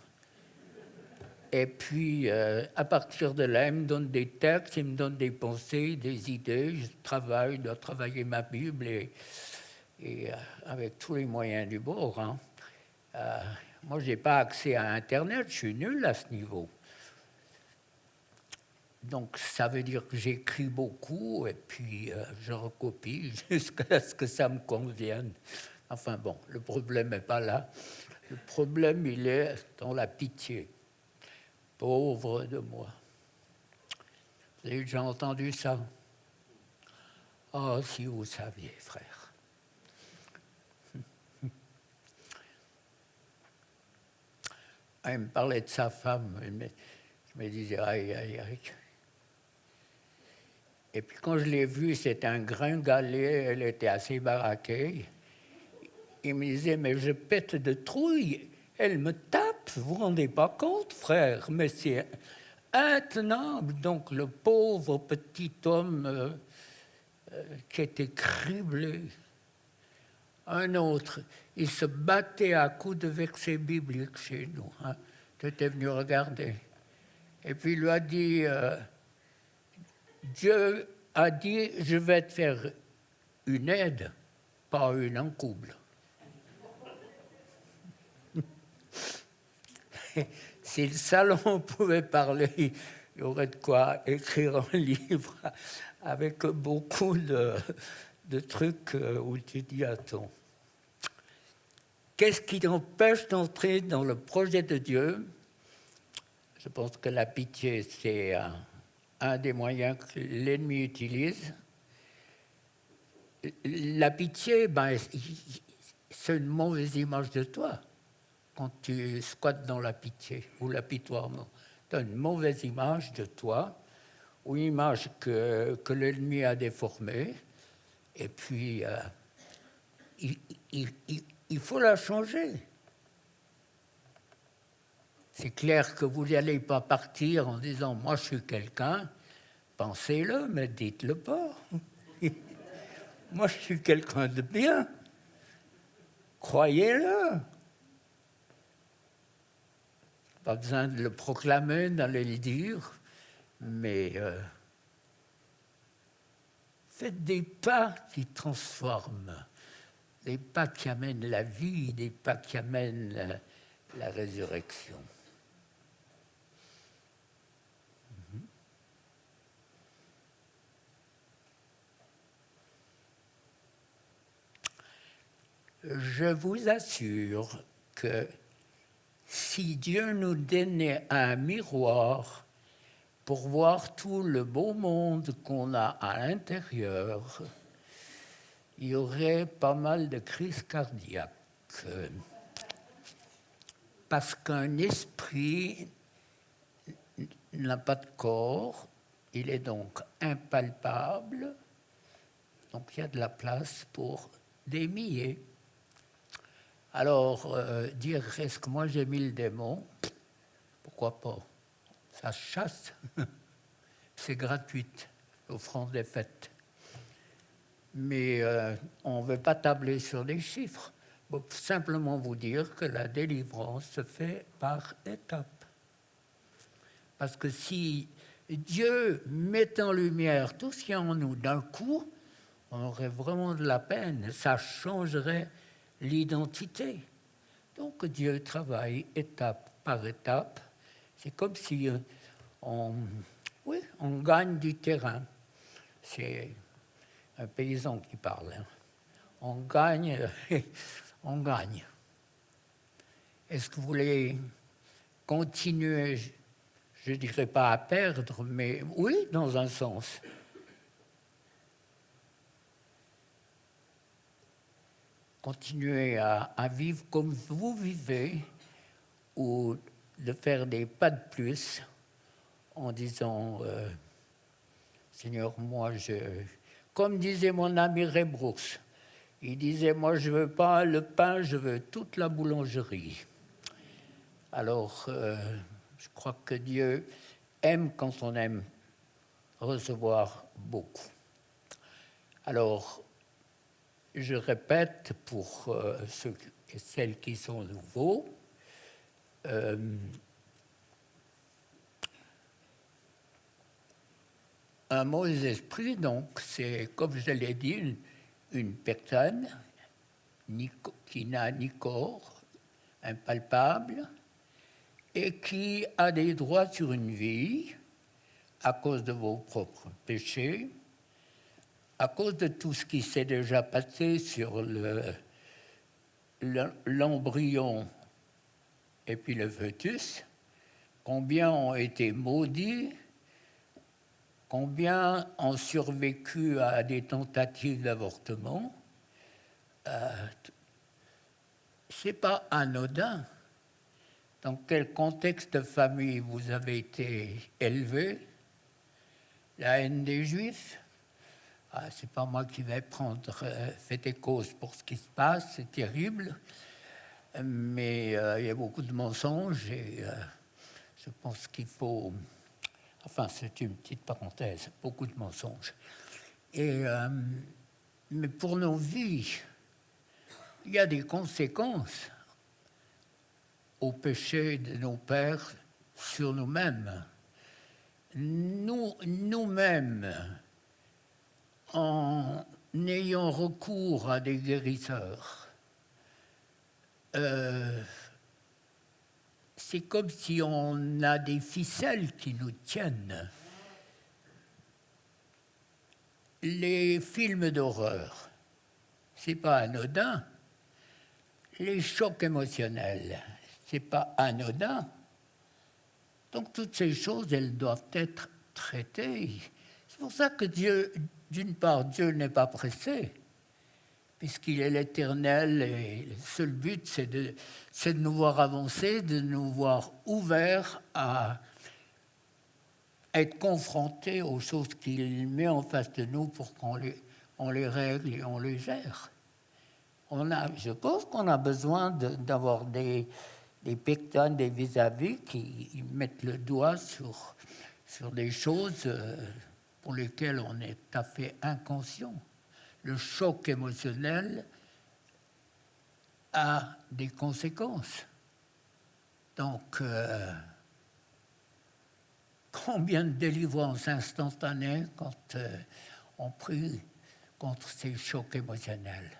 Et puis, à partir de là, il me donne des textes, il me donne des pensées, des idées. Je dois travailler ma Bible et avec tous les moyens du bord. Hein. Moi, je n'ai pas accès à Internet, je suis nul à ce niveau. Donc, ça veut dire que j'écris beaucoup et puis je recopie jusqu'à ce que ça me convienne. Enfin bon, le problème n'est pas là. Le problème, il est dans la pitié. Pauvre de moi. Vous avez déjà entendu ça? Oh, si vous saviez, frère. Il me parlait de sa femme. Je me disais, aïe, aïe, aïe. Et puis quand je l'ai vue, c'était un gringalet, elle était assez baraquée. Il me disait, mais je pète de trouille. Elle me tape, vous ne vous rendez pas compte, frère, mais c'est intenable. Donc le pauvre petit homme qui était criblé. Un autre, il se battait à coups de versets bibliques chez nous. Hein. Tu étais venu regarder. Et puis il lui a dit, Dieu a dit, je vais te faire une aide, pas une encouble. Si le salon pouvait parler, il y aurait de quoi écrire un livre avec beaucoup de trucs où tu dis attends. Qu'est-ce qui t'empêche d'entrer dans le projet de Dieu? Je pense que la pitié, c'est un des moyens que l'ennemi utilise. La pitié, c'est une mauvaise image de toi quand tu squattes dans la pitié ou l'apitoiement. Tu as une mauvaise image de toi, ou une image que l'ennemi a déformée, et puis il faut la changer. C'est clair que vous n'allez pas partir en disant « moi je suis quelqu'un », pensez-le, mais dites-le pas. Moi je suis quelqu'un de bien, croyez-le. Pas besoin de le proclamer, d'aller le dire, mais faites des pas qui transforment, des pas qui amènent la vie, des pas qui amènent la résurrection. Je vous assure que si Dieu nous donnait un miroir pour voir tout le beau monde qu'on a à l'intérieur, il y aurait pas mal de crises cardiaques. Parce qu'un esprit n'a pas de corps, il est donc impalpable, donc il y a de la place pour des milliers. Alors, dire « est-ce que moi j'ai mis le démon ?» Pourquoi pas? Ça se chasse. C'est gratuit, l'offrande des fêtes. Mais on ne veut pas tabler sur des chiffres. Il faut simplement vous dire que la délivrance se fait par étapes. Parce que si Dieu met en lumière tout ce qu'il y a en nous d'un coup, on aurait vraiment de la peine. Ça changerait l'identité. Donc Dieu travaille étape par étape. C'est comme si on gagne du terrain. C'est un paysan qui parle. Hein. On gagne, on gagne. Est-ce que vous voulez continuer, je ne dirais pas à perdre, mais oui, dans un sens. Continuer à vivre comme vous vivez ou de faire des pas de plus en disant Seigneur, moi, comme disait mon ami Ray Brooks, il disait, moi, je ne veux pas le pain, je veux toute la boulangerie. Alors, je crois que Dieu aime quand on aime recevoir beaucoup. Alors, je répète pour ceux et celles qui sont nouveaux, un mauvais esprit, donc, c'est, comme je l'ai dit, une personne qui n'a ni corps, impalpable, et qui a des droits sur une vie à cause de vos propres péchés, à cause de tout ce qui s'est déjà passé sur l'embryon et puis le fœtus, combien ont été maudits, combien ont survécu à des tentatives d'avortement. Ce n'est pas anodin. Dans quel contexte de famille vous avez été élevé? La haine des Juifs? Ce n'est pas moi qui vais prendre fait et cause pour ce qui se passe, c'est terrible. Mais il y a beaucoup de mensonges et je pense qu'il faut... Enfin, c'est une petite parenthèse, beaucoup de mensonges. Mais pour nos vies, il y a des conséquences au péché de nos pères sur nous-mêmes. Nous-mêmes, en ayant recours à des guérisseurs, c'est comme si on a des ficelles qui nous tiennent. Les films d'horreur, c'est pas anodin. les chocs émotionnels, ce n'est pas anodin. Donc toutes ces choses, elles doivent être traitées. C'est pour ça que Dieu, d'une part, Dieu n'est pas pressé, puisqu'il est l'Éternel, et le seul but, c'est de nous voir avancer, de nous voir ouverts à être confrontés aux choses qu'il met en face de nous pour qu'on les règle et on les gère. Je pense qu'on a besoin d'avoir des personnes, des vis-à-vis qui mettent le doigt sur des choses pour lesquelles on est tout à fait inconscient. Le choc émotionnel a des conséquences. Donc, combien de délivrances instantanées quand on prie contre ces chocs émotionnels.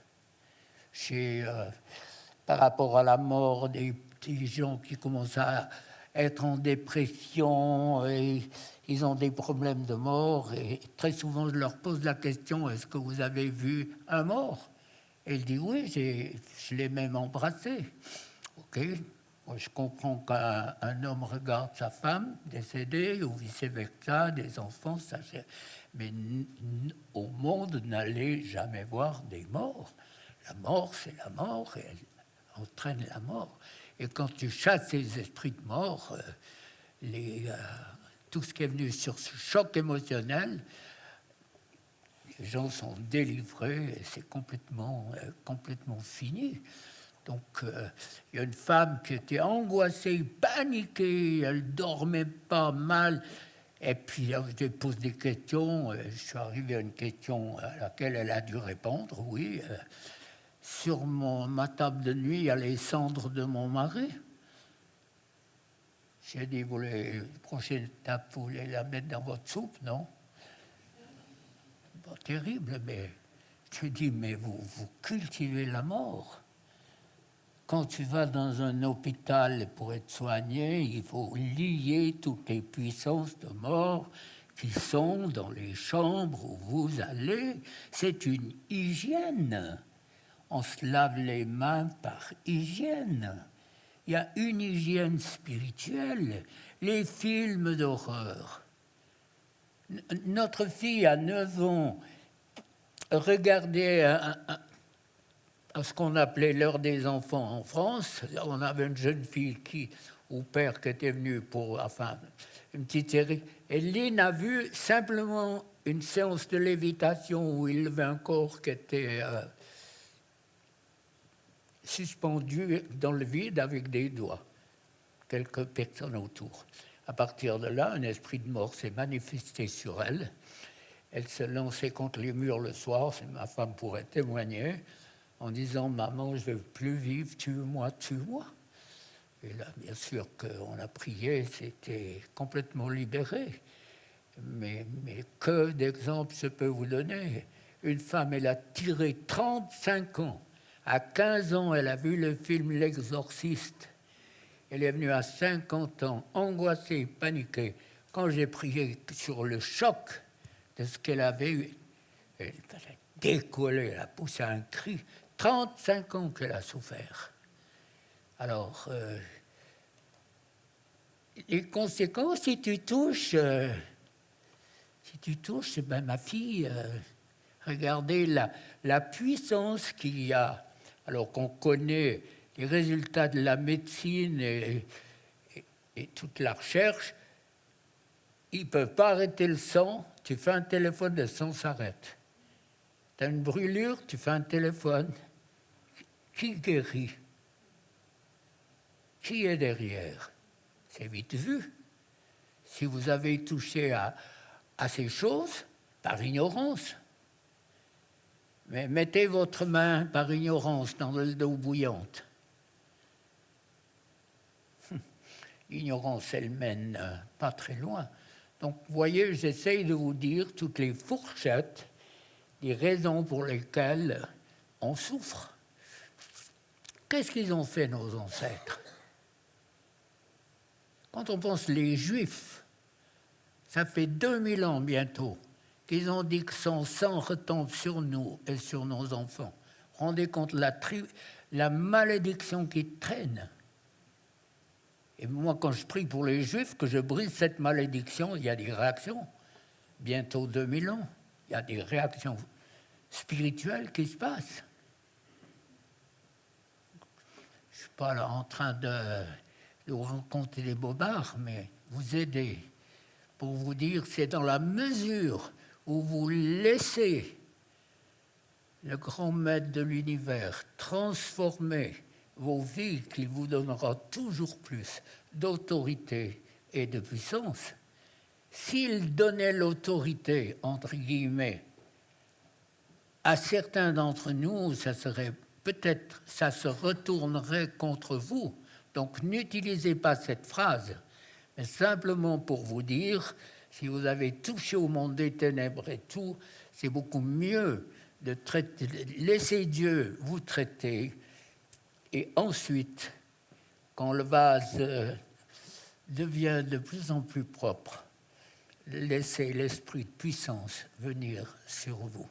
Par rapport à la mort des gens qui commencent à être en dépression et ils ont des problèmes de mort, et très souvent je leur pose la question: est-ce que vous avez vu un mort? Et ils disent oui, je l'ai même embrassé. Ok, moi, je comprends qu'un homme regarde sa femme décédée ou vice-versa, des enfants, mais au monde, n'allez jamais voir des morts. La mort, c'est la mort, et elle entraîne la mort. Et quand tu chasses ces esprits de mort, tout ce qui est venu sur ce choc émotionnel, les gens sont délivrés et c'est complètement fini. Donc, il y a une femme qui était angoissée, paniquée, elle ne dormait pas mal. Et puis, je lui pose des questions. Je suis arrivé à une question à laquelle elle a dû répondre, oui. Sur ma table de nuit, il y a les cendres de mon mari. J'ai dit, la prochaine étape, vous voulez la mettre dans votre soupe, non? Pas terrible, mais je dis, mais vous cultivez la mort. Quand tu vas dans un hôpital pour être soigné, il faut lier toutes les puissances de mort qui sont dans les chambres où vous allez. C'est une hygiène. On se lave les mains par hygiène. Il y a une hygiène spirituelle. Les films d'horreur. Notre fille à 9 ans regardait à ce qu'on appelait l'heure des enfants en France. On avait une jeune fille au père qui était venu pour une petite série. Et Lynn a vu simplement une séance de lévitation où il levait un corps qui était suspendu dans le vide avec des doigts. Quelques personnes autour. À partir de là, un esprit de mort s'est manifesté sur elle. Elle se lançait contre les murs le soir, ma femme pourrait témoigner, en disant « Maman, je ne veux plus vivre, tue-moi, tue-moi ». Et là, bien sûr qu'on a prié, c'était complètement libéré. Mais que d'exemples je peux vous donner. Une femme, elle a tiré 35 ans. À 15 ans, elle a vu le film L'Exorciste. Elle est venue à 50 ans, angoissée, paniquée. Quand j'ai prié sur le choc de ce qu'elle avait eu, elle a décollé, elle a poussé un cri. 35 ans qu'elle a souffert. Alors, les conséquences, si tu touches, ma fille, regardez la puissance qu'il y a, alors qu'on connaît les résultats de la médecine et toute la recherche, ils ne peuvent pas arrêter le sang. Tu fais un téléphone, le sang s'arrête. Tu as une brûlure, tu fais un téléphone. Qui guérit? Qui est derrière? C'est vite vu. Si vous avez touché à ces choses, par ignorance. Mais mettez votre main par ignorance dans l'eau bouillante. L'ignorance, elle mène pas très loin. Donc, vous voyez, j'essaye de vous dire toutes les fourchettes, les raisons pour lesquelles on souffre. Qu'est-ce qu'ils ont fait, nos ancêtres? Quand on pense les Juifs, ça fait 2000 ans bientôt qu'ils ont dit que son sang retombe sur nous et sur nos enfants. Rendez compte la malédiction qui traîne. Et moi, quand je prie pour les Juifs, que je brise cette malédiction, il y a des réactions. Bientôt 2000 ans, il y a des réactions spirituelles qui se passent. Je ne suis pas là en train de vous raconter des bobards, mais vous aider pour vous dire, c'est dans la mesure où vous laissez le grand maître de l'univers transformer vos vies qu'il vous donnera toujours plus d'autorité et de puissance. S'il donnait l'autorité, entre guillemets, à certains d'entre nous, ça se retournerait contre vous. Donc n'utilisez pas cette phrase, mais simplement pour vous dire, si vous avez touché au monde des ténèbres et tout, c'est beaucoup mieux de laisser Dieu vous traiter. Et ensuite, quand le vase devient de plus en plus propre, laissez l'esprit de puissance venir sur vous.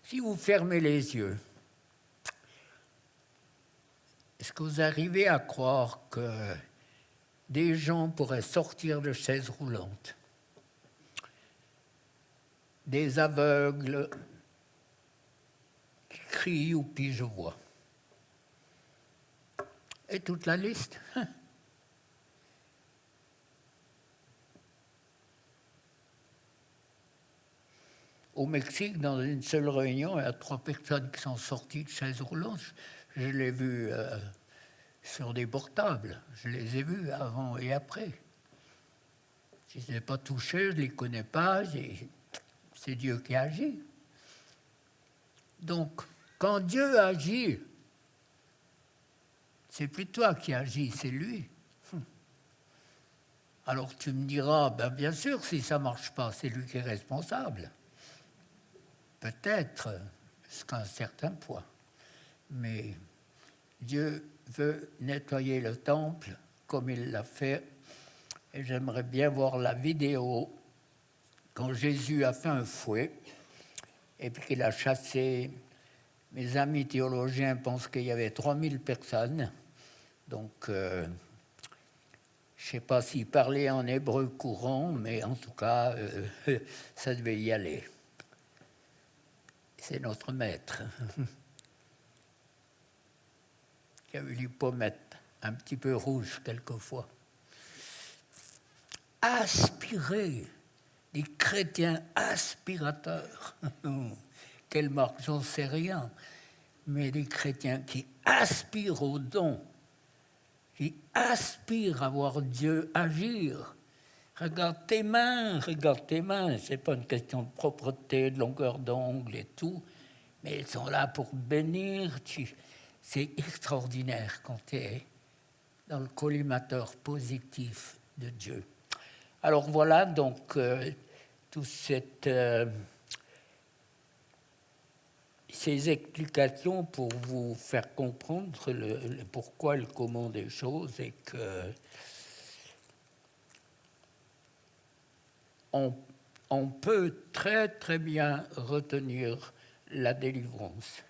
Si vous fermez les yeux, est-ce que vous arrivez à croire que des gens pourraient sortir de chaises roulantes, des aveugles qui crient ou pigeonvoient, et toute la liste? Au Mexique, dans une seule réunion, il y a 3 personnes qui sont sorties de chaises roulantes. Je l'ai vu sur des portables. Je les ai vus avant et après. Je ne les ai pas touchés, je ne les connais pas. C'est Dieu qui agit. Donc, quand Dieu agit, c'est plus toi qui agis, c'est lui. Alors tu me diras, bien sûr, si ça ne marche pas, c'est lui qui est responsable. Peut-être, jusqu'à un certain point. Mais Dieu veut nettoyer le temple comme il l'a fait. Et j'aimerais bien voir la vidéo quand Jésus a fait un fouet et puis qu'il a chassé. Mes amis théologiens pensent qu'il y avait 3000 personnes. Donc, je ne sais pas s'il parlait en hébreu courant, mais en tout cas, ça devait y aller. C'est notre maître qui a eu les pommettes un petit peu rouges quelquefois. Aspirer, des chrétiens aspirateurs. Quelle marque, j'en sais rien. Mais des chrétiens qui aspirent au don, qui aspirent à voir Dieu agir. Regarde tes mains, ce n'est pas une question de propreté, de longueur d'ongle et tout, mais elles sont là pour bénir. C'est extraordinaire quand tu es dans le collimateur positif de Dieu. Alors voilà donc toute ces explications pour vous faire comprendre le pourquoi et le comment des choses et que on peut très très bien retenir la délivrance.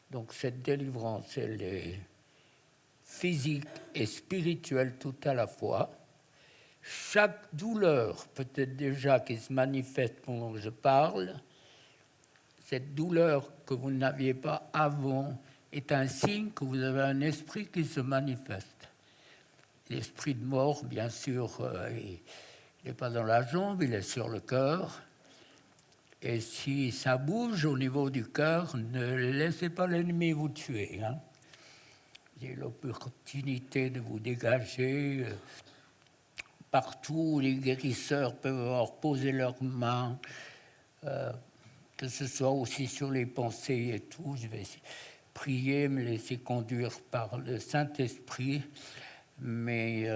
Donc cette délivrance, elle est physique et spirituelle tout à la fois. Chaque douleur, peut-être déjà qui se manifeste pendant que je parle, cette douleur que vous n'aviez pas avant est un signe que vous avez un esprit qui se manifeste. L'esprit de mort, bien sûr, il n'est pas dans la jambe, il est sur le cœur. Et si ça bouge au niveau du cœur, ne laissez pas l'ennemi vous tuer. J'ai l'opportunité de vous dégager. Partout où les guérisseurs peuvent avoir posé leurs mains, que ce soit aussi sur les pensées et tout. Je vais prier, me laisser conduire par le Saint-Esprit. Mais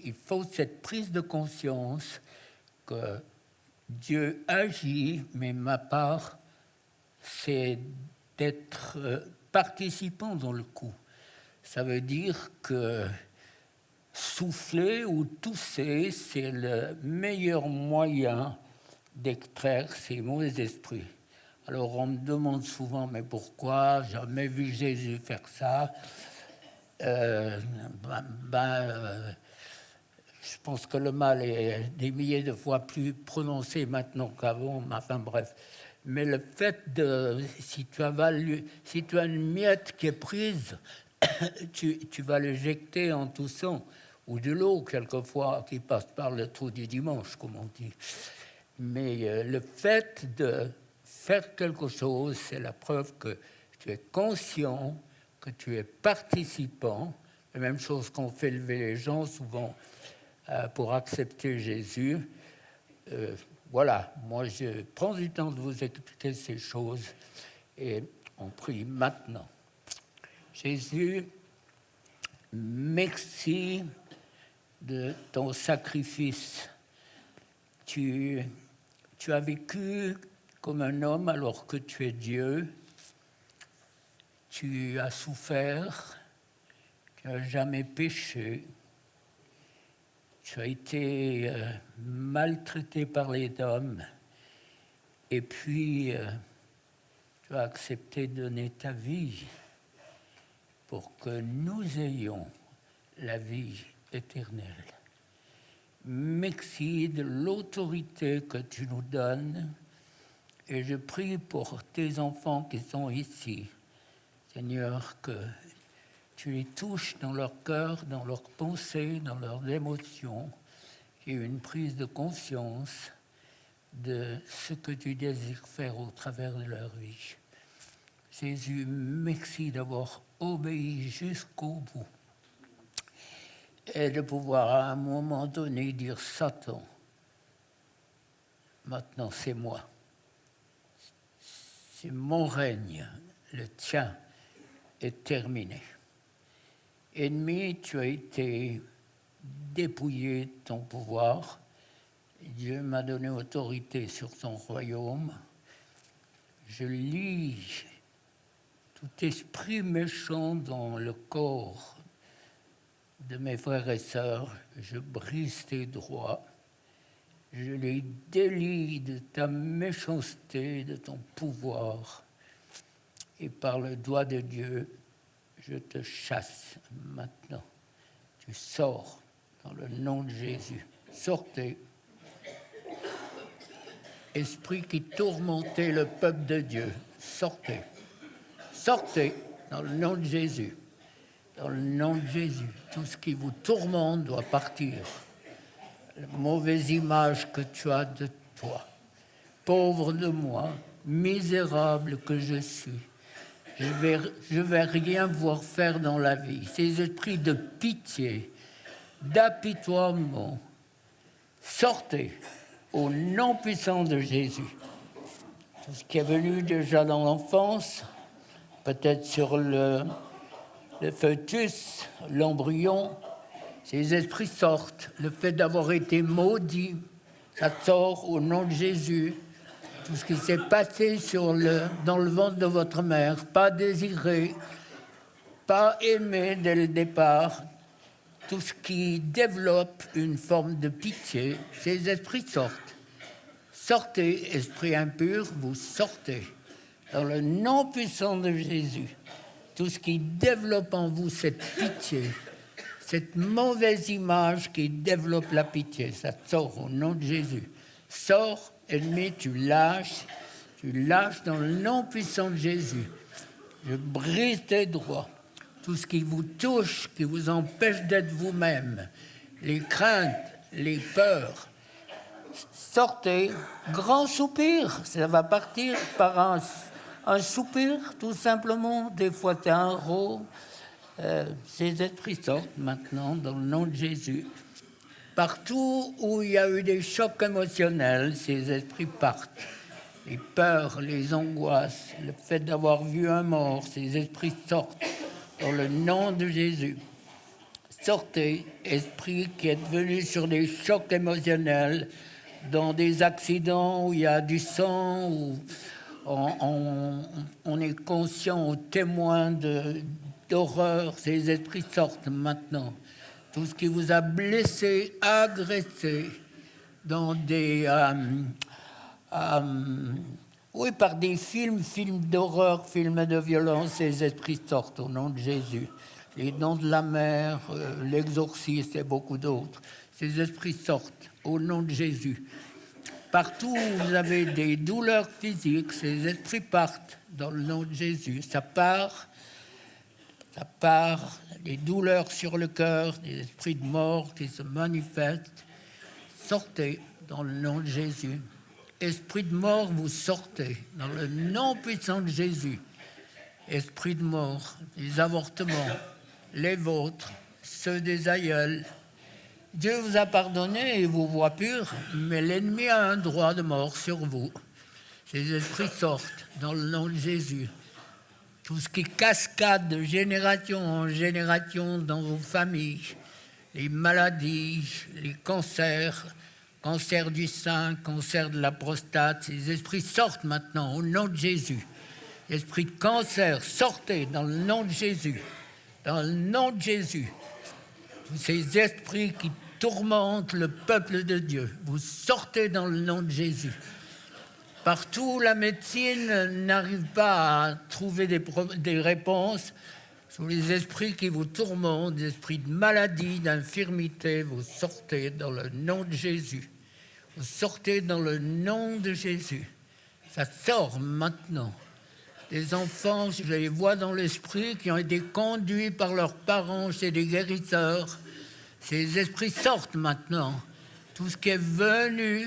il faut cette prise de conscience que Dieu agit, mais ma part, c'est d'être participant dans le coup. Ça veut dire que souffler ou tousser, c'est le meilleur moyen d'extraire ces mauvais esprits. Alors on me demande souvent, mais pourquoi? Jamais vu Jésus faire ça. Je pense que le mal est des milliers de fois plus prononcé maintenant qu'avant, enfin bref. Mais le fait de, si tu as une miette qui est prise, tu vas l'éjecter en toussant, ou de l'eau quelquefois qui passe par le trou du dimanche, comme on dit. Mais le fait de faire quelque chose, c'est la preuve que tu es conscient, que tu es participant. La même chose qu'on fait lever les gens souvent pour accepter Jésus. Voilà, moi je prends du temps de vous expliquer ces choses et on prie maintenant. Jésus, merci de ton sacrifice. Tu as vécu comme un homme alors que tu es Dieu. Tu as souffert, tu n'as jamais péché. Tu as été maltraité par les hommes et puis tu as accepté de donner ta vie pour que nous ayons la vie éternelle. Merci de l'autorité que tu nous donnes et je prie pour tes enfants qui sont ici, Seigneur, que tu les touches dans leur cœur, dans leurs pensées, dans leurs émotions, qu'il y ait une prise de conscience de ce que tu désires faire au travers de leur vie. Jésus, merci d'avoir obéi jusqu'au bout et de pouvoir à un moment donné dire Satan, maintenant c'est moi, c'est mon règne, le tien est terminé. Ennemi, tu as été dépouillé de ton pouvoir. Dieu m'a donné autorité sur son royaume. Je lis tout esprit méchant dans le corps de mes frères et sœurs. Je brise tes droits. Je les délie de ta méchanceté, de ton pouvoir. Et par le doigt de Dieu, je te chasse maintenant. Tu sors dans le nom de Jésus. Sortez. Esprit qui tourmentait le peuple de Dieu, sortez. Sortez dans le nom de Jésus. Dans le nom de Jésus. Tout ce qui vous tourmente doit partir. La mauvaise image que tu as de toi. Pauvre de moi, misérable que je suis. Je vais rien voir faire dans la vie. Ces esprits de pitié, d'apitoiement, sortez au nom puissant de Jésus. Tout ce qui est venu déjà dans l'enfance, peut-être sur le fœtus, l'embryon, ces esprits sortent. Le fait d'avoir été maudit, ça sort au nom de Jésus. Tout ce qui s'est passé dans le ventre de votre mère, pas désiré, pas aimé dès le départ, tout ce qui développe une forme de pitié, ces esprits sortent. Sortez, esprits impurs, vous sortez. Dans le nom puissant de Jésus, tout ce qui développe en vous cette pitié, cette mauvaise image qui développe la pitié, ça sort au nom de Jésus. Sors, ennemi, tu lâches dans le nom puissant de Jésus. Je brise tes droits. Tout ce qui vous touche, qui vous empêche d'être vous-même, les craintes, les peurs, sortez, grand soupir, ça va partir par un soupir, tout simplement. Des fois, c'est un rot. Ces esprits sortent maintenant dans le nom de Jésus. Partout où il y a eu des chocs émotionnels, ces esprits partent. Les peurs, les angoisses, le fait d'avoir vu un mort, ces esprits sortent dans le nom de Jésus. Sortez, esprits qui êtes venus sur des chocs émotionnels, dans des accidents où il y a du sang, où on est conscient, ou témoin d'horreur, ces esprits sortent maintenant. Tout ce qui vous a blessé, agressé, dans des Oui, par des films d'horreur, films de violence, ces esprits sortent au nom de Jésus. Les Dents de la Mer, l'Exorciste et beaucoup d'autres. Ces esprits sortent au nom de Jésus. Partout où vous avez des douleurs physiques, ces esprits partent dans le nom de Jésus. Ça part, des douleurs sur le cœur, des esprits de mort qui se manifestent. Sortez dans le nom de Jésus. Esprit de mort, vous sortez dans le nom puissant de Jésus. Esprit de mort, les avortements, les vôtres, ceux des aïeuls. Dieu vous a pardonné et vous voit pur, mais l'ennemi a un droit de mort sur vous. Ces esprits sortent dans le nom de Jésus. Tout ce qui cascade de génération en génération dans vos familles, les maladies, les cancers, cancer du sein, cancer de la prostate, ces esprits sortent maintenant au nom de Jésus. Esprit de cancer, sortez dans le nom de Jésus. Dans le nom de Jésus. Ces esprits qui tourmentent le peuple de Dieu, vous sortez dans le nom de Jésus. Partout, la médecine n'arrive pas à trouver des réponses sur les esprits qui vous tourmentent, des esprits de maladie, d'infirmité. Vous sortez dans le nom de Jésus. Vous sortez dans le nom de Jésus. Ça sort maintenant. Des enfants, je les vois dans l'esprit, qui ont été conduits par leurs parents chez des guérisseurs. Ces esprits sortent maintenant. Tout ce qui est venu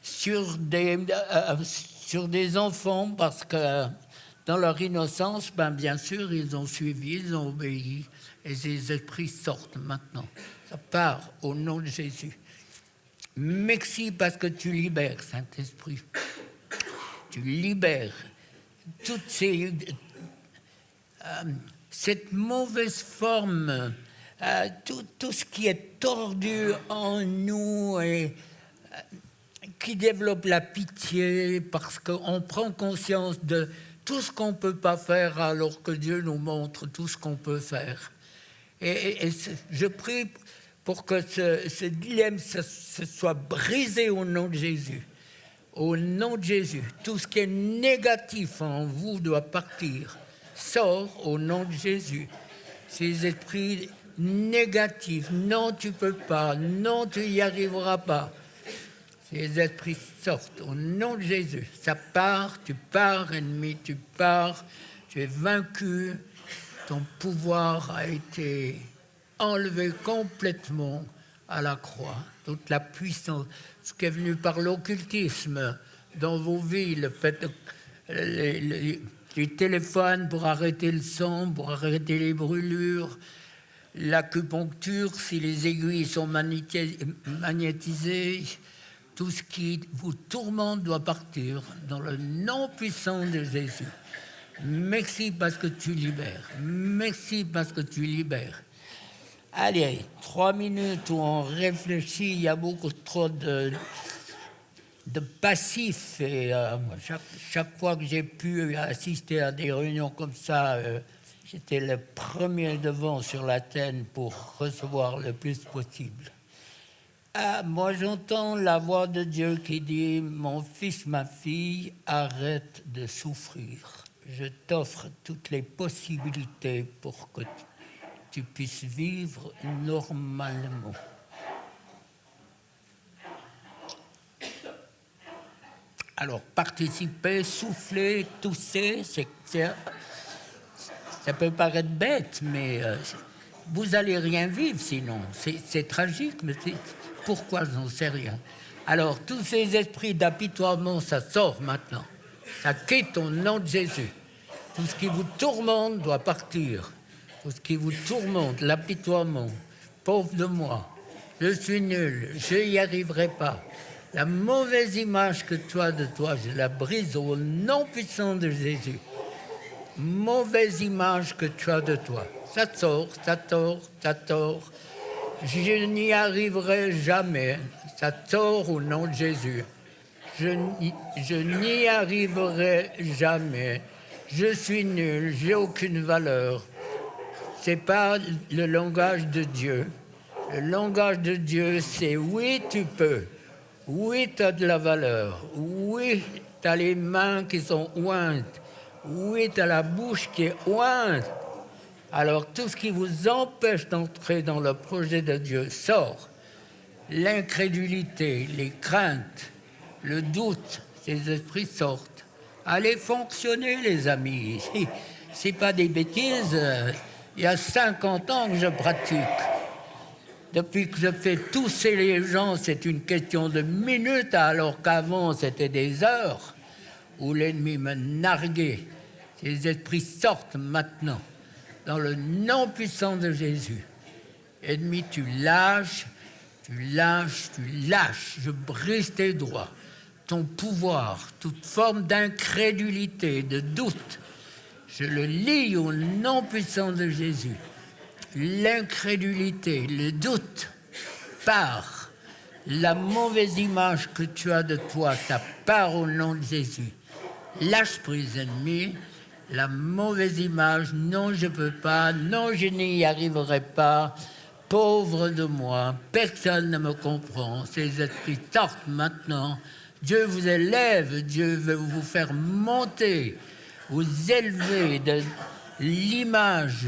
sur des enfants, parce que dans leur innocence, bien sûr, ils ont suivi, ils ont obéi. Et ces esprits sortent maintenant. Ça part au nom de Jésus. Merci parce que tu libères, Saint-Esprit. Tu libères toute cette mauvaise forme, tout ce qui est tordu en nous et qui développe la pitié parce qu'on prend conscience de tout ce qu'on ne peut pas faire alors que Dieu nous montre tout ce qu'on peut faire. Et je prie pour que ce dilemme se soit brisé au nom de Jésus. Au nom de Jésus, tout ce qui est négatif en vous doit partir. Sors au nom de Jésus. Ces esprits négatifs, non, tu ne peux pas, non, tu n'y arriveras pas. Ces esprits sortent au nom de Jésus. Ça part, tu pars, ennemi, tu pars, tu es vaincu. Ton pouvoir a été enlevé complètement à la croix. Toute la puissance, ce qui est venu par l'occultisme dans vos vies, le fait les téléphones pour arrêter le sang, pour arrêter les brûlures, l'acupuncture si les aiguilles sont magnétisées, tout ce qui vous tourmente doit partir dans le nom puissant de Jésus. Merci parce que tu libères. Merci parce que tu libères. Allez, 3 minutes où on réfléchit, il y a beaucoup trop de passifs. Et chaque fois que j'ai pu assister à des réunions comme ça, j'étais le premier devant sur la scène pour recevoir le plus possible. Moi, j'entends la voix de Dieu qui dit « Mon fils, ma fille, arrête de souffrir. Je t'offre toutes les possibilités pour que tu puisses vivre normalement. » Alors, participer, souffler, tousser, ça peut paraître bête, mais vous n'allez rien vivre sinon. C'est tragique, mais pourquoi j'en sais rien. Alors, tous ces esprits d'apitoiement, ça sort maintenant. Ça quitte au nom de Jésus. Tout ce qui vous tourmente doit partir. Tout ce qui vous tourmente, l'apitoiement, pauvre de moi, je suis nul, je n'y arriverai pas. La mauvaise image que tu as de toi, je la brise au nom puissant de Jésus. Mauvaise image que tu as de toi. Ça sort, ça sort, ça sort. Je n'y arriverai jamais. Ça sort au nom de Jésus. Je n'y arriverai jamais. Je suis nul, j'ai aucune valeur. C'est pas le langage de Dieu. Le langage de Dieu, c'est oui, tu peux. Oui, tu as de la valeur. Oui, tu as les mains qui sont ointes. Oui, tu as la bouche qui est ointe. Alors tout ce qui vous empêche d'entrer dans le projet de Dieu sort. L'incrédulité, les craintes, le doute, ces esprits sortent. Allez fonctionner, les amis. C'est pas des bêtises. Il y a 50 ans que je pratique. Depuis que je fais tousser les gens, c'est une question de minutes, alors qu'avant, c'était des heures où l'ennemi me narguait. Ces esprits sortent maintenant, dans le nom puissant de Jésus. Ennemi, tu lâches, tu lâches, tu lâches. Je brise tes droits, ton pouvoir, toute forme d'incrédulité, de doute. Je le lie au nom puissant de Jésus. L'incrédulité, le doute part. La mauvaise image que tu as de toi, ça part au nom de Jésus. Lâche prise, ennemi. La mauvaise image, non, je ne peux pas, non, je n'y arriverai pas. Pauvre de moi, personne ne me comprend. Ces esprits sortent maintenant. Dieu vous élève, Dieu veut vous faire monter, vous élever de l'image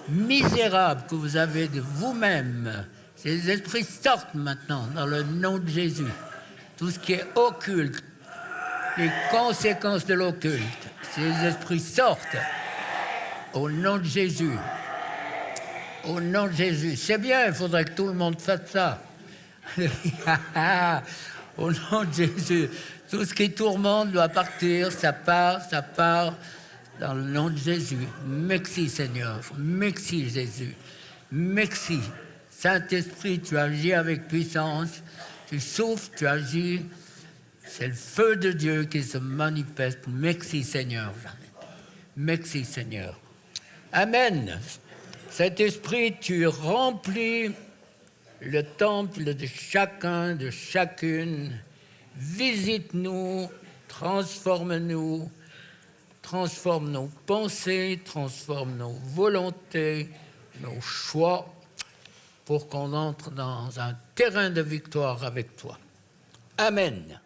misérable que vous avez de vous-même. Ces esprits sortent maintenant dans le nom de Jésus. Tout ce qui est occulte, les conséquences de l'occulte, ces esprits sortent au nom de Jésus. Au nom de Jésus. C'est bien, il faudrait que tout le monde fasse ça. Au nom de Jésus. Tout ce qui tourmente doit partir, ça part. Dans le nom de Jésus. Merci Seigneur. Merci Jésus. Merci. Saint-Esprit, tu agis avec puissance. Tu souffles, tu agis. C'est le feu de Dieu qui se manifeste. Merci Seigneur. Merci Seigneur. Amen. Saint-Esprit, tu remplis le temple de chacun, de chacune. Visite-nous, transforme-nous, transforme nos pensées, transforme nos volontés, nos choix, pour qu'on entre dans un terrain de victoire avec toi. Amen.